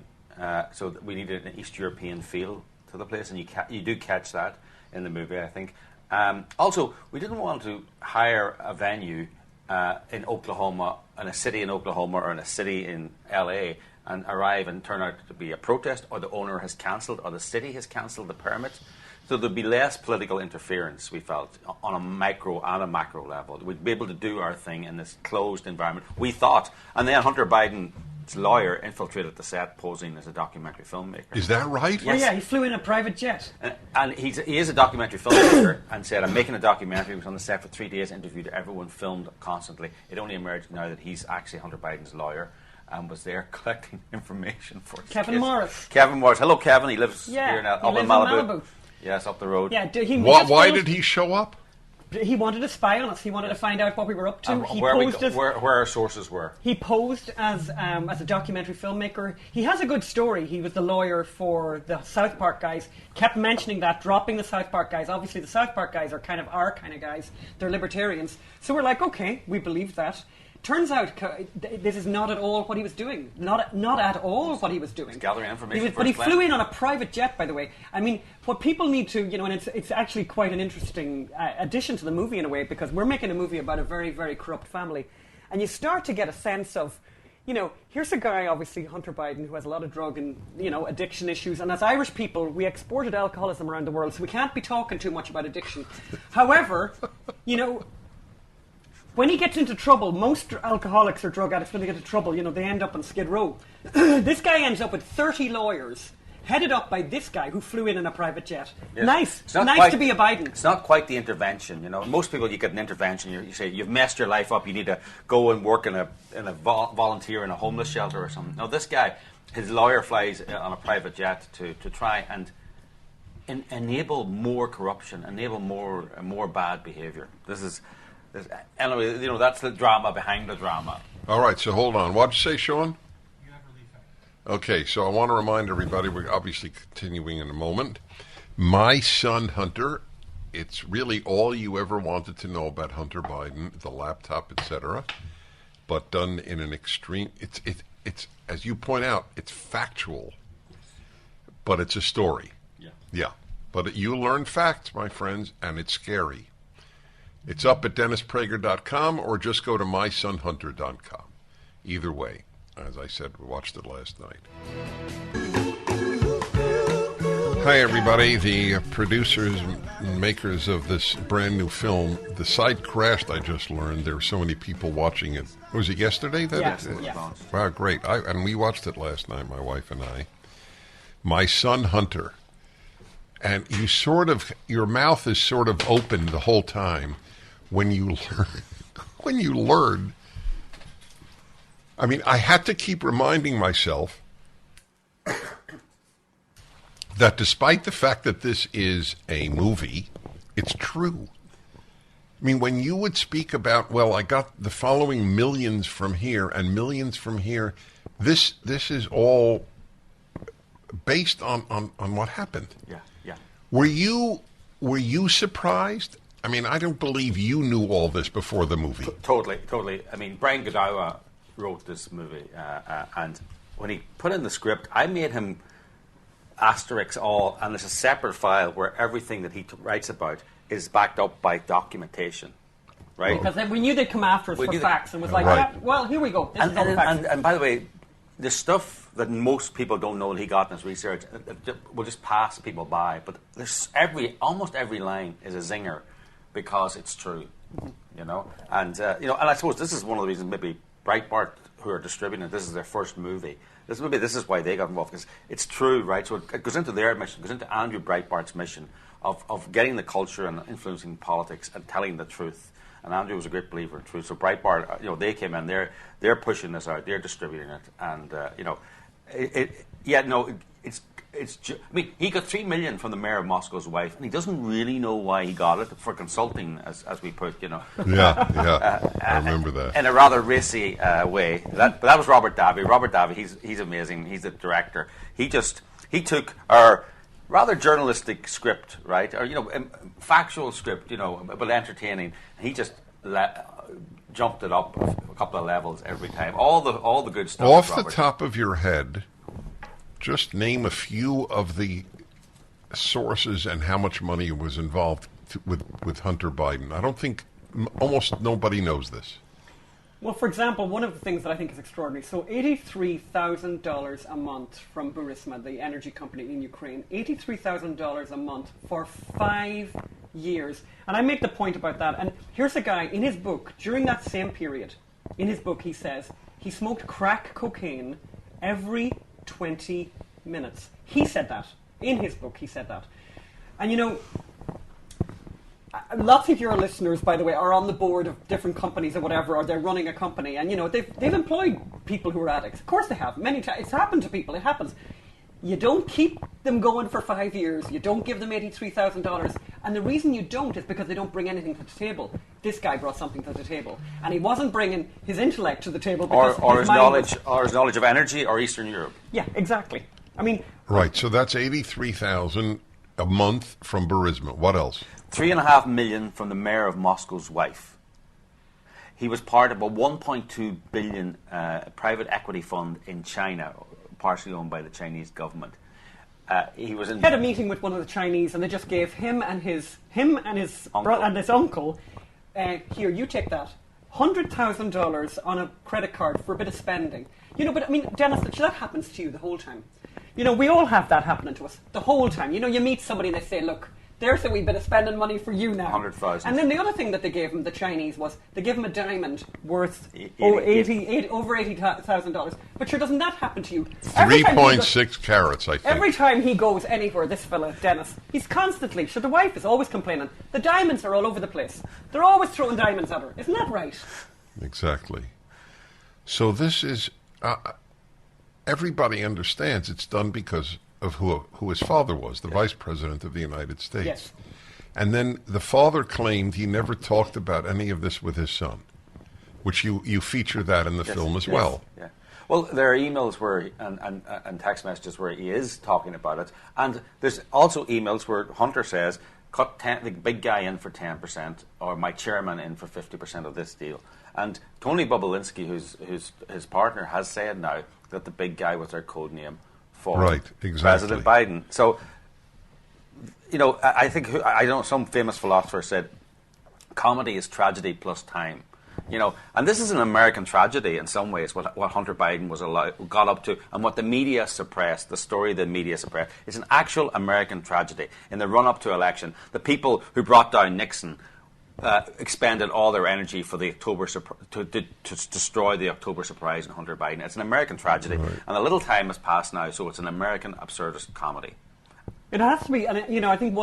so we needed an East European feel to the place, and you do catch that in the movie, I think. Also, we didn't want to hire a venue in Oklahoma, in a city in Oklahoma or in a city in LA, and arrive and turn out to be a protest, or the owner has cancelled, or the city has cancelled the permit. So there'd be less political interference, we felt, on a micro and a macro level. We'd be able to do our thing in this closed environment, we thought. And then Hunter Biden's lawyer infiltrated the set posing as a documentary filmmaker. Is that right? Yes. Oh, yeah, he flew in a private jet. And he is a documentary filmmaker and said, I'm making a documentary. He was on the set for 3 days, interviewed everyone, filmed constantly. It only emerged now that he's actually Hunter Biden's lawyer and was there collecting information for Kevin Morris. Kevin Morris. Hello, Kevin. He lives here now, up in Malibu. Yes, up the road. Yeah, why did he show up? He wanted to spy on us. He wanted to find out what we were up to. Where our sources were. He posed as a documentary filmmaker. He has a good story. He was the lawyer for the South Park guys. Kept mentioning that, dropping the South Park guys. Obviously, the South Park guys are kind of our kind of guys. They're libertarians. So we're like, okay, we believe that. Turns out this is not at all what he was doing. Not at all what he was doing. He's gathering information. But he flew in on a private jet, by the way. I mean, what people need to, and it's actually quite an interesting addition to the movie in a way, because we're making a movie about a very, very corrupt family. And you start to get a sense of, here's a guy, obviously, Hunter Biden, who has a lot of drug and, addiction issues. And as Irish people, we exported alcoholism around the world, so we can't be talking too much about addiction. However, when he gets into trouble, most alcoholics or drug addicts, when they get into trouble, they end up on Skid Row. This guy ends up with 30 lawyers, headed up by this guy who flew in a private jet. Yes. Nice to be a Biden. It's not quite the intervention, Most people, you get an intervention, you say, you've messed your life up, you need to go and work in a volunteer in a homeless shelter or something. No, this guy, his lawyer flies on a private jet to try and enable more corruption, enable more bad behaviour. Anyway, that's the drama behind the drama. All right, so hold on. What'd you say, Sean? You have relief. Okay, so I want to remind everybody, we're obviously continuing in a moment. My Son Hunter, it's really all you ever wanted to know about Hunter Biden, the laptop, etc., but done in an extreme, it's as you point out, it's factual, but it's a story. Yeah. But you learn facts, my friends, and it's scary. It's up at DennisPrager.com or just go to mysonhunter.com. Either way, as I said, we watched it last night. Hi, everybody. The producers and makers of this brand new film, the site crashed, I just learned. There were so many people watching it. Was it yesterday? Yes. Wow, great. And we watched it last night, my wife and I. My Son Hunter. And your mouth is sort of open the whole time. When you learn, I mean, I had to keep reminding myself that despite the fact that this is a movie, it's true. I mean, when you would speak about, well, I got the following millions from here and millions from here, this is all based on what happened. Yeah. Were you surprised? I mean, I don't believe you knew all this before the movie. Totally. I mean, Brian Godawa wrote this movie, and when he put in the script, I made him asterisk all, and there's a separate file where everything that he writes about is backed up by documentation, right? Because then we knew they'd come after us for facts, and was like, right. Yeah, well, here we go. This is all the facts. And by the way, the stuff that most people don't know that he got in his research will just pass people by, but there's almost every line is a zinger. Because it's true, and I suppose this is one of the reasons maybe Breitbart, who are distributing it, this is their first movie. This is why they got involved, because it's true, right? So it goes into their mission, goes into Andrew Breitbart's mission of getting the culture and influencing politics and telling the truth. And Andrew was a great believer in truth. So Breitbart, they came in, they're pushing this out, they're distributing it, and I mean, he got $3 million from the mayor of Moscow's wife, and he doesn't really know why he got it for consulting, as we put, Yeah, I remember that. In a rather racy way. But that was Robert Davi. Robert Davi, he's amazing. He's the director. He took our rather journalistic script, right, or factual script, but entertaining. And he just jumped it up a couple of levels every time. All the good stuff. Off the top of your head, just name a few of the sources and how much money was involved with Hunter Biden. I don't think almost nobody knows this. Well, for example, one of the things that I think is extraordinary, so $83,000 a month from Burisma, the energy company in Ukraine, $83,000 a month for 5 years. And I make the point about that. And here's a guy, in his book, during that same period, in his book he says, he smoked crack cocaine every 20 minutes. He said that. In his book, he said that. And you know, lots of your listeners, by the way, are on the board of different companies or whatever, or they're running a company, and you know they've employed people who are addicts. Of course they have. Many times it's happened to people. It happens. You don't keep them going for 5 years. You don't give them $83,000, and the reason you don't is because they don't bring anything to the table. This guy brought something to the table, and he wasn't bringing his intellect to the table because or his knowledge of energy or Eastern Europe. Yeah, exactly. I mean, right. So that's 83,000 a month from Burisma. What else? 3.5 million from the mayor of Moscow's wife. He was part of a 1.2 billion private equity fund in China, partially owned by the Chinese government. He was had a meeting with one of the Chinese, and they just gave him and his uncle. Here, you take that. $100,000 on a credit card for a bit of spending. You know, but I mean, Dennis, that happens to you the whole time. You know, we all have that happening to us the whole time. You know, you meet somebody and they say, look, there's a wee bit of spending money for you now. 100,000. And then the other thing that they gave him, the Chinese, was they gave him a diamond worth over $80,000. But sure, doesn't that happen to you? 3.6 carats, I think. Every time he goes anywhere, this fella, Dennis, he's constantly, so the wife is always complaining. The diamonds are all over the place. They're always throwing diamonds at her. Isn't that right? Exactly. So this is... everybody understands it's done because of who his father was, the Vice President of the United States. Yes. And then the father claimed he never talked about any of this with his son, which you feature that in the film as well. Yeah. Well, there are emails where and text messages where he is talking about it, and there's also emails where Hunter says, cut the big guy in for 10%, or my chairman in for 50% of this deal. And Tony Bobulinski, who's his partner, has said now that the big guy was their code name for President Biden. So, you know, I think some famous philosopher said, comedy is tragedy plus time. You know, and this is an American tragedy in some ways, what Hunter Biden got up to, and what the media suppressed, the story the media suppressed. It's an actual American tragedy. In the run-up to election, the people who brought down Nixon expended all their energy for the to destroy the October surprise in Hunter Biden. It's an American tragedy, and a little time has passed now, so it's an American absurdist comedy. It has to be, and you know, I think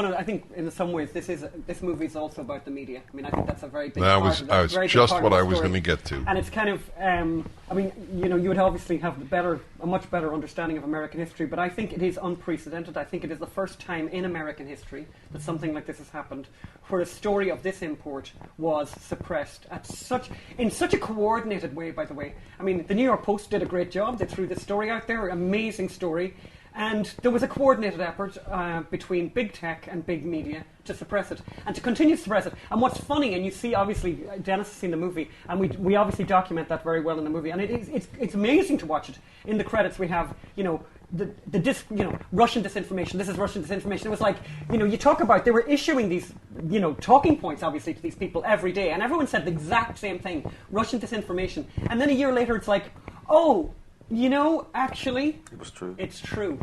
in some ways this movie is also about the media. I mean, I think that's a very big part of it. That was just what I was going to get to. And it's kind of, I mean, you know, you would obviously have a much better understanding of American history, but I think it is unprecedented. I think it is the first time in American history that something like this has happened, where a story of this import was suppressed in such a coordinated way. By the way, I mean, the New York Post did a great job. They threw this story out there, amazing story. And there was a coordinated effort between big tech and big media to suppress it, and to continue to suppress it. And what's funny, and you see, obviously, Dennis has seen the movie, and we obviously document that very well in the movie, and it's amazing to watch it. In the credits, we have, you know, Russian disinformation. This is Russian disinformation. It was like, you know, you talk about, they were issuing these, you know, talking points, obviously, to these people every day, and everyone said the exact same thing, Russian disinformation. And then a year later, it's like, oh, you know, actually, it was true. It's true.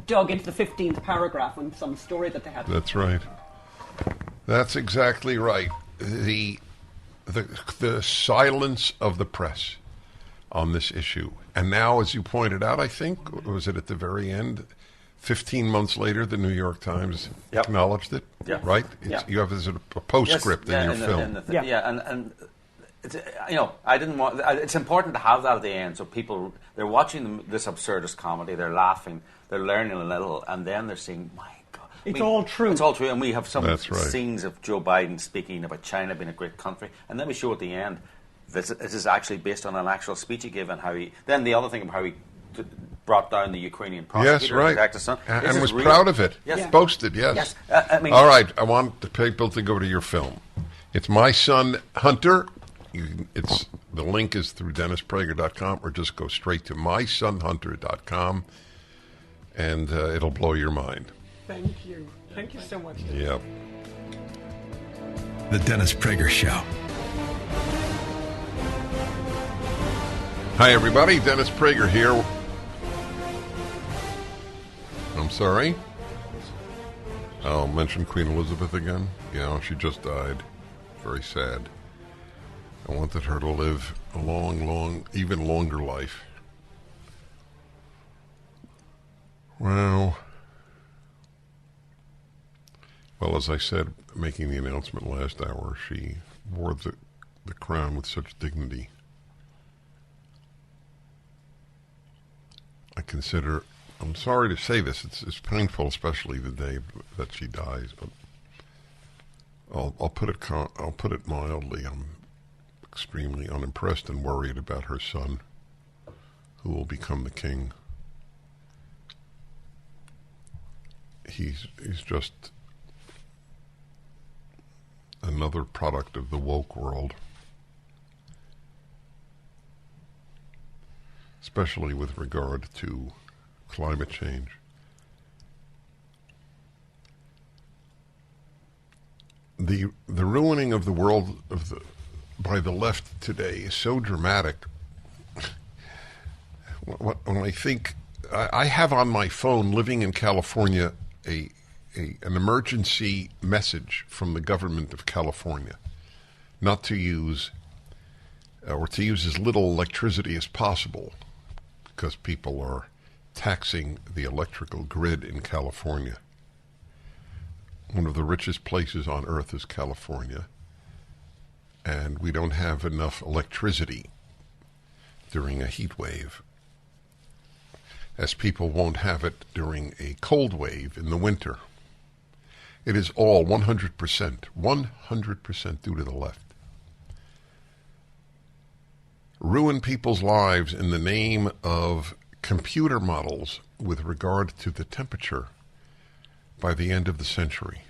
Dug into the 15th paragraph on some story that they had. That's right. That's exactly right. The silence of the press on this issue. And now, as you pointed out, I think, was it at the very end, 15 months later, the New York Times acknowledged it, right? You have a postscript in your film. And it's, you know, it's important to have that at the end, so people, they're watching this absurdist comedy, they're laughing, they're learning a little, and then they're saying, my God. It's all true. It's all true, and we have some scenes of Joe Biden speaking about China being a great country, and then we show at the end, this is actually based on an actual speech he gave, and how then the other thing about how he brought down the Ukrainian prosecutor, protect his son, and was proud of it. Yes. Boasted, yes. I mean, all right, I want the people to go to your film. It's My Son Hunter. The link is through DennisPrager.com, or just go straight to mysonhunter.com, and it'll blow your mind. Thank you. Thank you so much. Yep. The Dennis Prager Show. Hi, everybody. Dennis Prager here. I'm sorry? I'll mention Queen Elizabeth again. She just died. Very sad. I wanted her to live a long, even longer life. Well, as I said, making the announcement last hour, she wore the crown with such dignity. I'm sorry to say this, it's painful, especially the day that she dies, but I'll put it mildly. I'm extremely unimpressed and worried about her son, who will become the king. He's just another product of the woke world, especially with regard to climate change. The ruining of the world by the left today is so dramatic. When I think, I have on my phone, living in California, an emergency message from the government of California not to use, or to use as little electricity as possible, because people are taxing the electrical grid in California. One of the richest places on earth is California, and we don't have enough electricity during a heat wave, as people won't have it during a cold wave in the winter. It is all 100% due to the left. Ruin people's lives in the name of computer models with regard to the temperature by the end of the century.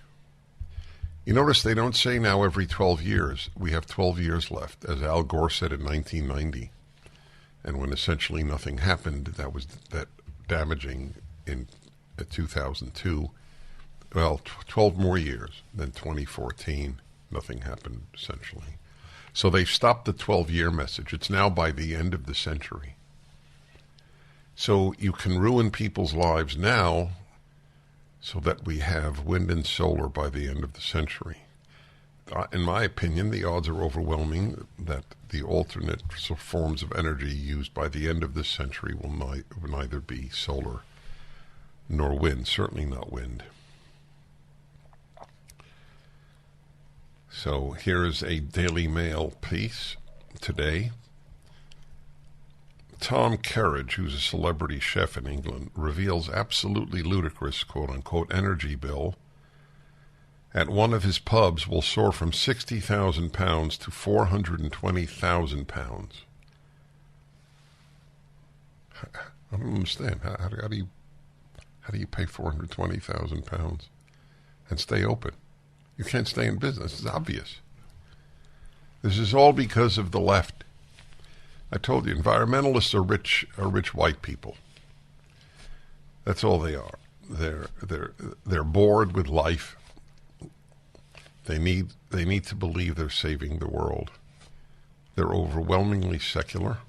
You notice they don't say now every 12 years. We have 12 years left, as Al Gore said in 1990. And when essentially nothing happened, that was that damaging in 2002. Well, 12 more years. Then 2014, nothing happened essentially. So they've stopped the 12-year message. It's now by the end of the century. So you can ruin people's lives now so that we have wind and solar by the end of the century. In my opinion, the odds are overwhelming that the alternate forms of energy used by the end of this century will neither be solar nor wind, certainly not wind. So here's a Daily Mail piece today. Tom Kerridge, who's a celebrity chef in England, reveals absolutely ludicrous, quote-unquote, energy bill at one of his pubs will soar from £60,000 to £420,000. I don't understand. How do you pay £420,000 and stay open? You can't stay in business. It's obvious. This is all because of the left. I told you, environmentalists are rich white people. That's all they are. They're bored with life. They need to believe they're saving the world. They're overwhelmingly secular.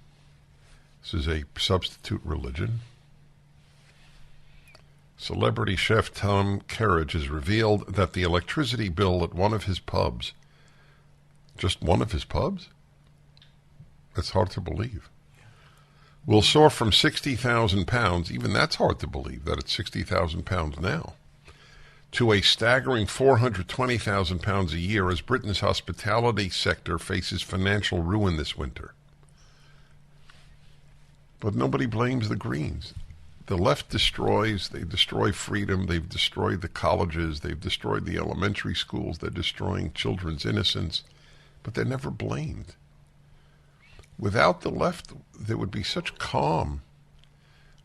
This is a substitute religion. Celebrity chef Tom Kerridge has revealed that the electricity bill at one of his pubs, just one of his pubs? That's hard to believe. Will soar from £60,000, even that's hard to believe, that it's £60,000 now, to a staggering £420,000 a year as Britain's hospitality sector faces financial ruin this winter. But nobody blames the Greens. The left they destroy freedom, they've destroyed the colleges, they've destroyed the elementary schools, they're destroying children's innocence, but they're never blamed. Without the left, there would be such calm.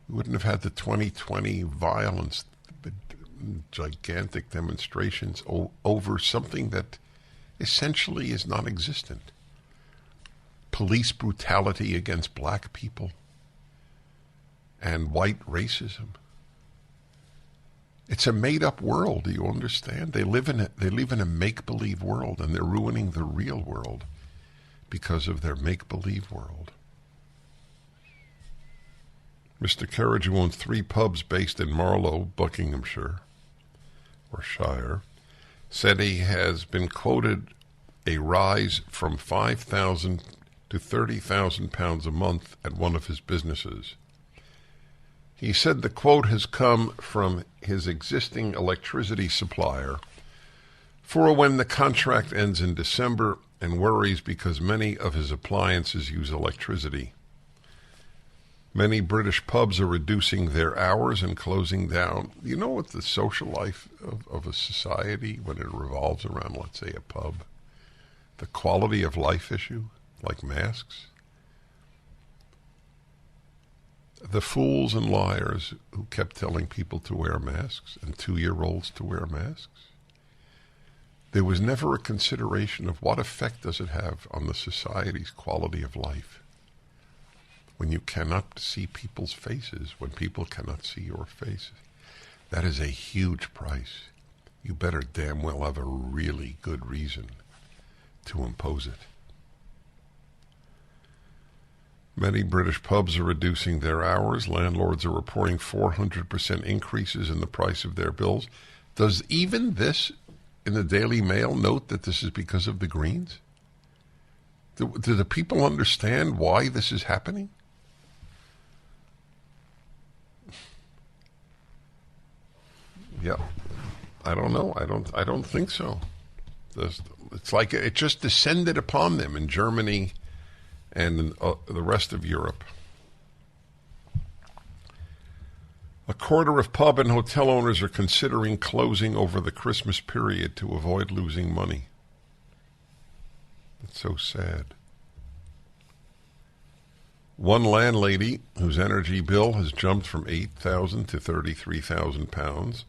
We wouldn't have had the 2020 violence, the gigantic demonstrations over something that essentially is non-existent. Police brutality against black people and white racism. It's a made-up world, do you understand? They live in a make-believe world, and they're ruining the real world because of their make-believe world. Mr. Carriage, who owns 3 pubs based in Marlow, Buckinghamshire, or Shire, said he has been quoted a rise from £5,000 to £30,000 a month at one of his businesses. He said the quote has come from his existing electricity supplier for when the contract ends in December, and worries because many of his appliances use electricity. Many British pubs are reducing their hours and closing down. You know what the social life of a society, when it revolves around, let's say, a pub, the quality of life issue, like masks? The fools and liars who kept telling people to wear masks and 2-year-olds to wear masks. There was never a consideration of what effect does it have on the society's quality of life when you cannot see people's faces, when people cannot see your faces. That is a huge price. You better damn well have a really good reason to impose it. Many British pubs are reducing their hours. Landlords are reporting 400% increases in the price of their bills. Does even this in the Daily Mail note that this is because of the Greens? Do the people understand why this is happening? Yeah, I don't know. I don't think so. It's like it just descended upon them in Germany and in, the rest of Europe. A quarter of pub and hotel owners are considering closing over the Christmas period to avoid losing money. It's so sad. One landlady whose energy bill has jumped from £8,000 to £33,000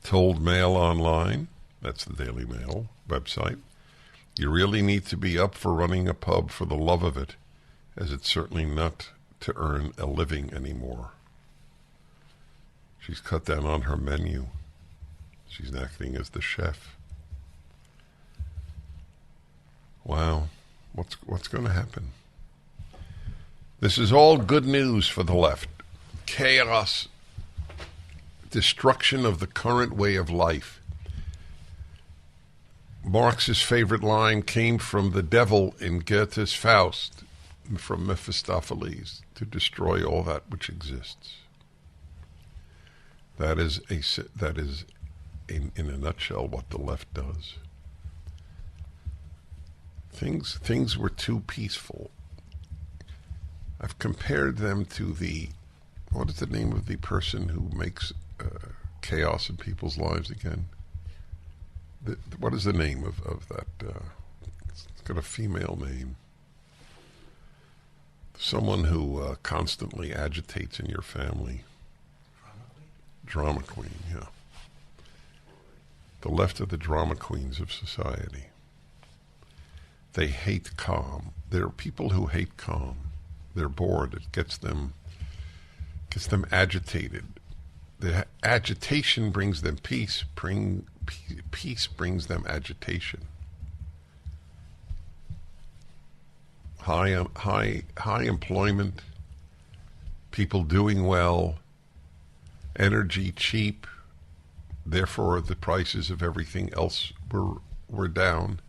told Mail Online, that's the Daily Mail website, "You really need to be up for running a pub for the love of it, as it's certainly not to earn a living anymore." She's cut down on her menu. She's acting as the chef. Wow, what's going to happen? This is all good news for the left. Chaos, destruction of the current way of life. Marx's favorite line came from the devil in Goethe's Faust, from Mephistopheles, to destroy all that which exists. That is in a nutshell what the left does. Things were too peaceful. I've compared them to what is the name of the person who makes chaos in people's lives again? What is the name of that? It's got a female name. Someone who constantly agitates in your family. Drama queen, yeah. The left are the drama queens of society. They hate calm. There are people who hate calm. They're bored. It gets them agitated. The agitation brings them peace. Peace brings them agitation. High employment, people doing well, energy cheap, therefore the prices of everything else were down.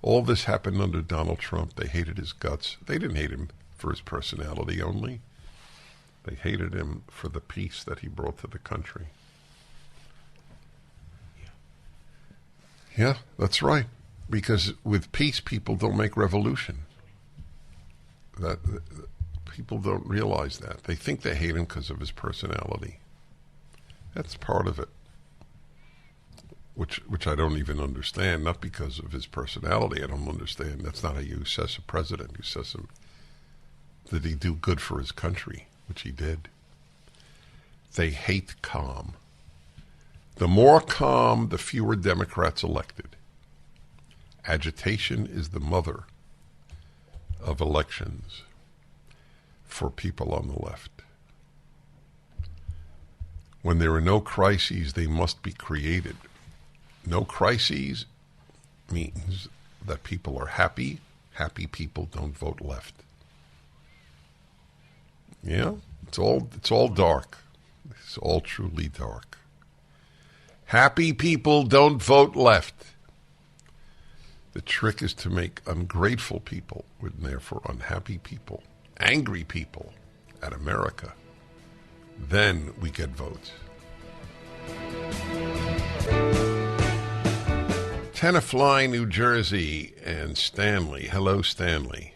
All this happened under Donald Trump. They hated his guts. They didn't hate him for his personality only. They hated him for the peace that he brought to the country. Yeah, that's right. Because with peace, people don't make revolution. That people don't realize that. They think they hate him because of his personality. That's part of it, which I don't even understand. Not because of his personality. I don't understand. That's not how you assess a president. You assess him. Did he do good for his country? Which he did. They hate calm. The more calm, the fewer Democrats elected. Agitation is the mother of elections for people on the left. When there are no crises, they must be created. No crises means that people are happy. Happy people don't vote left. Yeah, It's all dark. It's all truly dark. Happy people don't vote left. The trick is to make ungrateful people, and therefore unhappy people, angry people at America. Then we get votes. Tenafly, New Jersey, and Stanley. Hello, Stanley.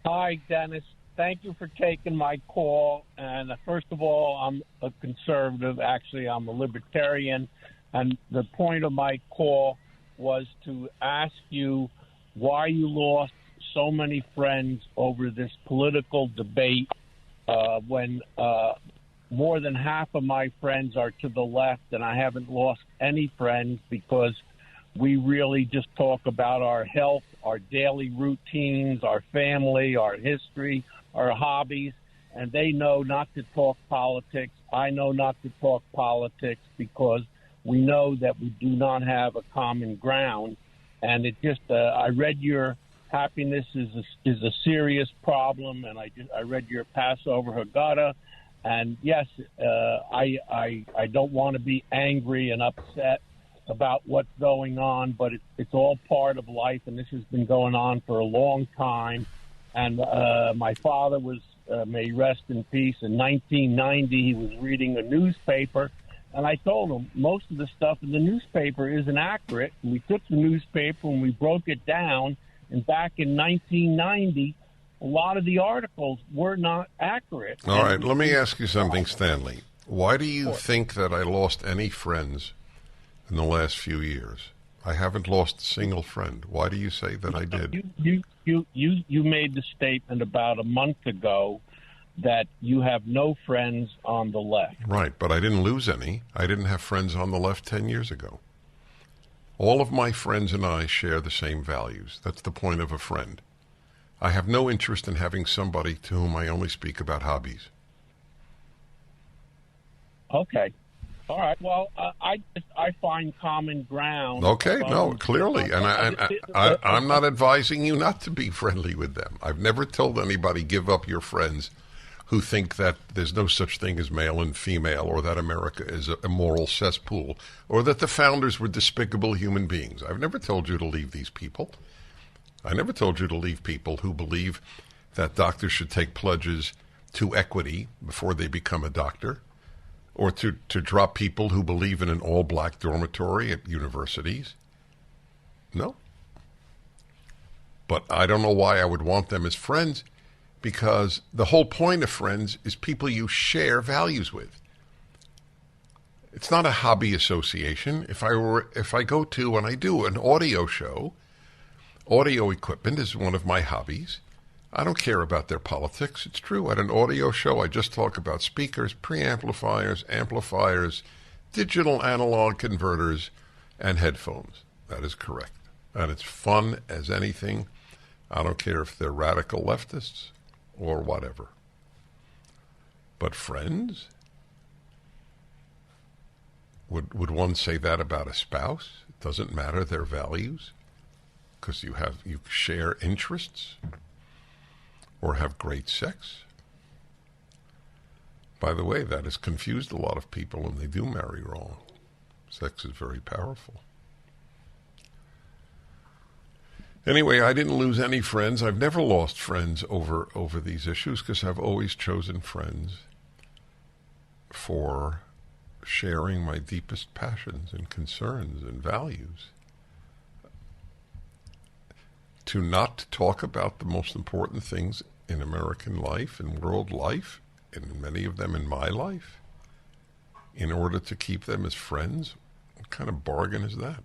Hi, Dennis. Thank you for taking my call. And first of all, I'm a conservative. Actually, I'm a libertarian. And the point of my call was to ask you why you lost so many friends over this political debate when more than half of my friends are to the left, and I haven't lost any friends because we really just talk about our health, our daily routines, our family, our history, our hobbies, and they know not to talk politics. I know not to talk politics because we know that we do not have a common ground. And it just, I read your happiness is a serious problem, and I read your Passover Haggadah, and yes, I don't want to be angry and upset about what's going on, but it's all part of life, and this has been going on for a long time. And my father was, may he rest in peace, in 1990 he was reading a newspaper, and I told him most of the stuff in the newspaper isn't accurate. And we took the newspaper and we broke it down, and back in 1990 a lot of the articles were not accurate. All right, let me ask you something, Stanley. Why do you think that I lost any friends in the last few years? I haven't lost a single friend. Why do you say that I did? You made the statement about a month ago that you have no friends on the left. Right, but I didn't lose any. I didn't have friends on the left 10 years ago. All of my friends and I share the same values. That's the point of a friend. I have no interest in having somebody to whom I only speak about hobbies. Okay. All right. Well, I find common ground. Okay. No, clearly, and I'm not advising you not to be friendly with them. I've never told anybody give up your friends who think that there's no such thing as male and female, or that America is a moral cesspool, or that the founders were despicable human beings. I've never told you to leave these people. I never told you to leave people who believe that doctors should take pledges to equity before they become a doctor, or to drop people who believe in an all-black dormitory at universities. No. But I don't know why I would want them as friends, because the whole point of friends is people you share values with. It's not a hobby association. If I go to, and I do, an audio show, audio equipment is one of my hobbies. I don't care about their politics. It's true. At an audio show, I just talk about speakers, preamplifiers, amplifiers, digital analog converters, and headphones. That is correct. And it's fun as anything. I don't care if they're radical leftists or whatever. But friends? Would one say that about a spouse? It doesn't matter their values because you share interests or have great sex. By the way, that has confused a lot of people, and they do marry wrong. Sex is very powerful. Anyway, I didn't lose any friends. I've never lost friends over these issues because I've always chosen friends for sharing my deepest passions and concerns and values. To not talk about the most important things in American life and world life, and many of them in my life, in order to keep them as friends? What kind of bargain is that?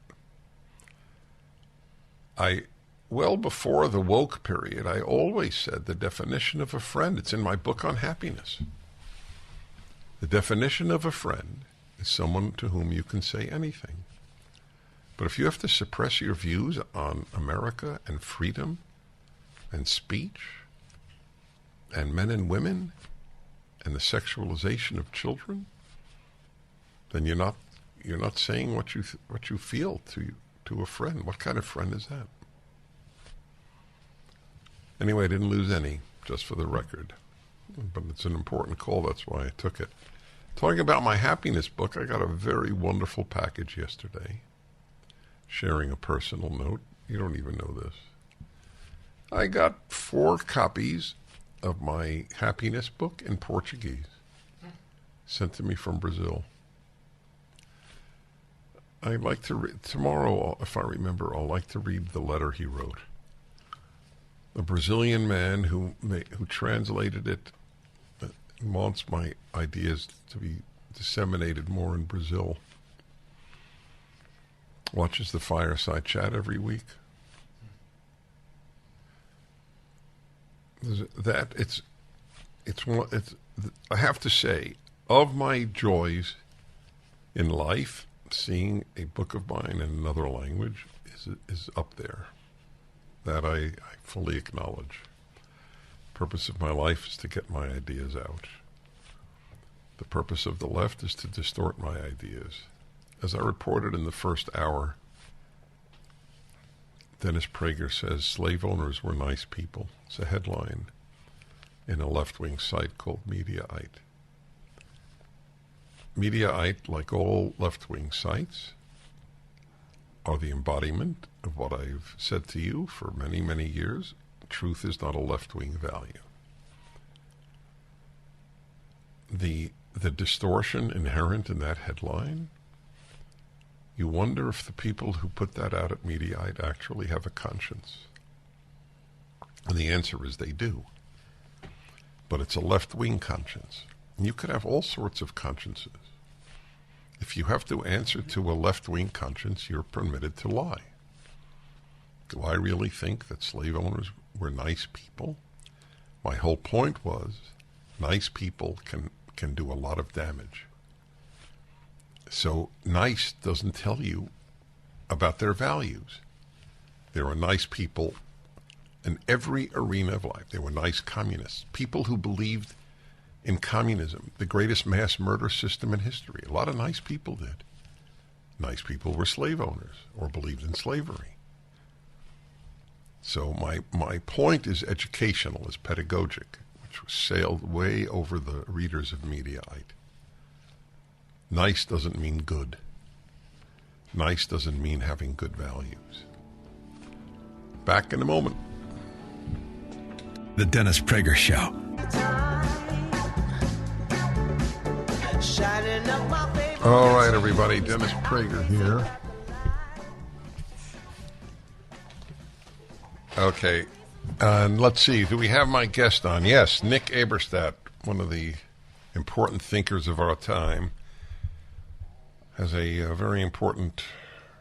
Well before the woke period, I always said the definition of a friend, it's in my book on happiness. The definition of a friend is someone to whom you can say anything. But if you have to suppress your views on America and freedom and speech and men and women and the sexualization of children, then you're not saying what you feel to a friend. What kind of friend is that? Anyway, I didn't lose any, just for the record. but it's an important call. That's why I took it. Talking about my happiness book, I got a very wonderful package yesterday. Sharing a personal note. You don't even know this. I got 4 copies of my happiness book in Portuguese, sent to me from Brazil. I'd like to read tomorrow, if I remember, I'll like to read the letter he wrote. A Brazilian man who translated it wants my ideas to be disseminated more in Brazil. Watches the Fireside Chat every week. I have to say, of my joys in life, seeing a book of mine in another language is up there. That I fully acknowledge. The purpose of my life is to get my ideas out. The purpose of the left is to distort my ideas. As I reported in the first hour, Dennis Prager says slave owners were nice people. It's a headline in a left-wing site called Mediaite. Mediaite, like all left-wing sites, are the embodiment of what I've said to you for many, many years. Truth is not a left-wing value. The distortion inherent in that headline, you wonder if the people who put that out at Mediaite actually have a conscience. And the answer is they do. But it's a left-wing conscience. And you could have all sorts of consciences. If you have to answer to a left-wing conscience, you're permitted to lie. Do I really think that slave owners were nice people? My whole point was nice people can do a lot of damage. So nice doesn't tell you about their values. There are nice people in every arena of life. There were nice communists, people who believed in communism, the greatest mass murder system in history. A lot of nice people did. Nice people were slave owners or believed in slavery. So my point is educational, is pedagogic, which was sailed way over the readers of Mediaite. Nice doesn't mean good. Nice doesn't mean having good values. Back in a moment. The Dennis Prager Show. All right, everybody. Dennis Prager here. Okay. And let's see. Do we have my guest on? Yes, Nick Eberstadt, one of the important thinkers of our time, has a very important,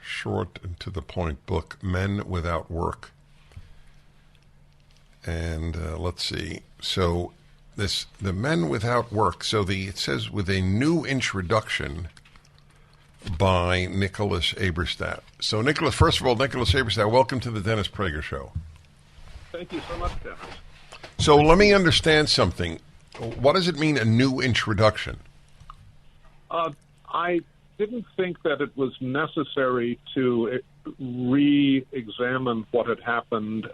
short and to the point book, Men Without Work. And let's see. So the Men Without Work. So it says with a new introduction by Nicholas Eberstadt. So Nicholas, first of all, Nicholas Eberstadt, welcome to the Dennis Prager Show. Thank you so much, Dennis. So let me understand something. What does it mean, a new introduction? I didn't think that it was necessary to re-examine what had happened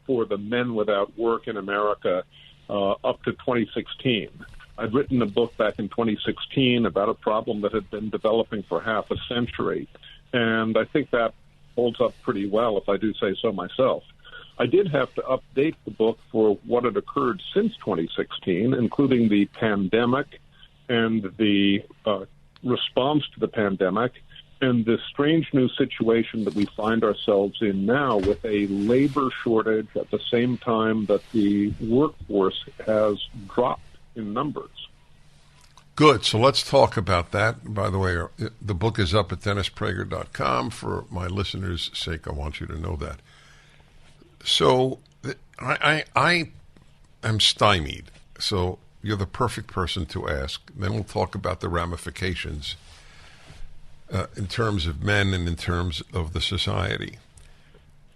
for the men without work in America up to 2016. I'd written a book back in 2016 about a problem that had been developing for half a century, and I think that holds up pretty well, if I do say so myself. I did have to update the book for what had occurred since 2016, including the pandemic and the response to the pandemic and the strange new situation that we find ourselves in now with a labor shortage at the same time that the workforce has dropped in numbers. Good. So let's talk about that. By the way, the book is up at DennisPrager.com. For my listeners' sake, I want you to know that. So I am stymied. So you're the perfect person to ask. Then we'll talk about the ramifications in terms of men and in terms of the society.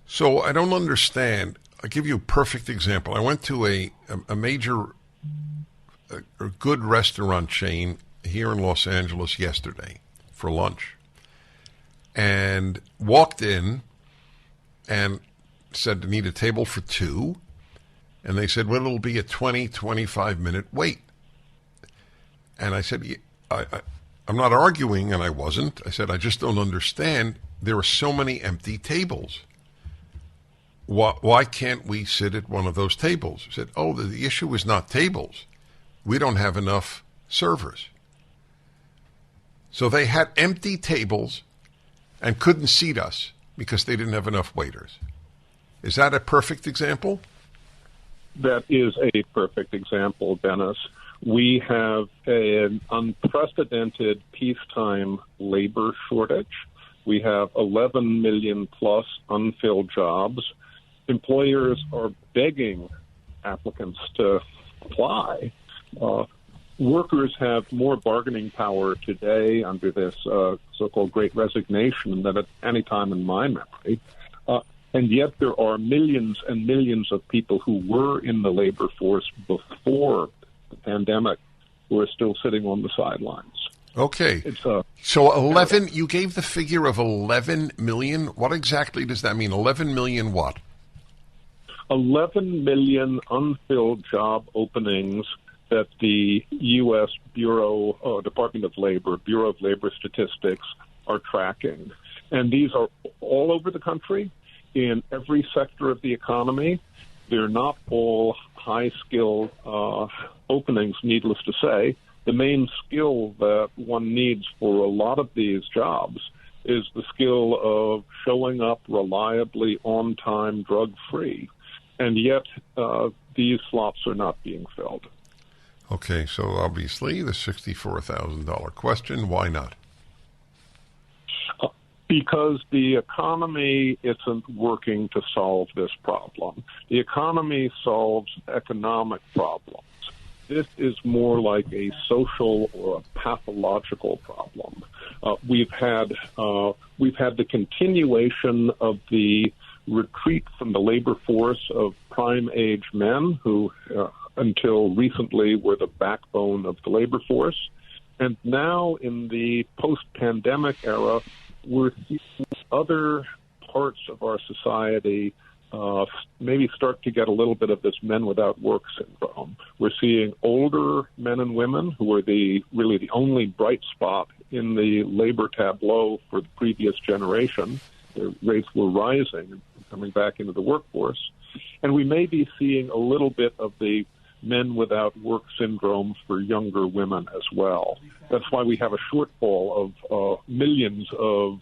So I don't understand. I'll give you a perfect example. I went to a major, a good restaurant chain here in Los Angeles yesterday for lunch, and walked in and said, I need a table for 2. And they said, well, it'll be a 20, 25-minute wait. And I said, I'm not arguing, and I wasn't. I said, I just don't understand. There are so many empty tables. Why can't we sit at one of those tables? I said, the issue is not tables. We don't have enough servers. So they had empty tables and couldn't seat us because they didn't have enough waiters. Is that a perfect example? That is a perfect example, Dennis. We have an unprecedented peacetime labor shortage. We have 11 million plus unfilled jobs. Employers are begging applicants to apply. Workers have more bargaining power today under this so-called Great Resignation than at any time in my memory. And yet there are millions and millions of people who were in the labor force before the pandemic who are still sitting on the sidelines. Okay. So 11, you gave the figure of 11 million. What exactly does that mean? 11 million what? 11 million unfilled job openings that the U.S. Department of Labor, Bureau of Labor Statistics are tracking. And these are all over the country, in every sector of the economy. They're not all high-skill openings, needless to say. The main skill that one needs for a lot of these jobs is the skill of showing up reliably, on time, drug-free. And yet these slots are not being filled. Okay, so obviously the $64,000 question, why not? Because the economy isn't working to solve this problem. The economy solves economic problems. This is more like a social or a pathological problem. We've had the continuation of the retreat from the labor force of prime-age men who, until recently, were the backbone of the labor force. And now, in the post-pandemic era, we're seeing other parts of our society maybe start to get a little bit of this men without work syndrome. We're seeing older men and women who are really the only bright spot in the labor tableau for the previous generation. Their rates were rising and coming back into the workforce. And we may be seeing a little bit of the men without work syndrome for younger women as well. That's why we have a shortfall of millions of...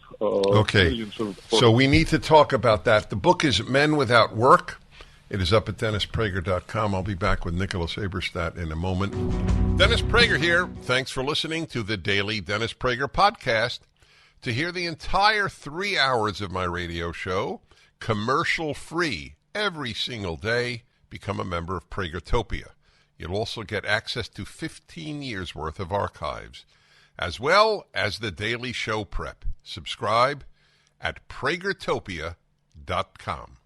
So we need to talk about that. The book is Men Without Work. It is up at DennisPrager.com. I'll be back with Nick Eberstadt in a moment. Dennis Prager here. Thanks for listening to the Daily Dennis Prager Podcast. To hear the entire 3 hours of my radio show, commercial-free, every single day, become a member of Pragertopia. You'll also get access to 15 years' worth of archives, as well as the daily show prep. Subscribe at Pragertopia.com.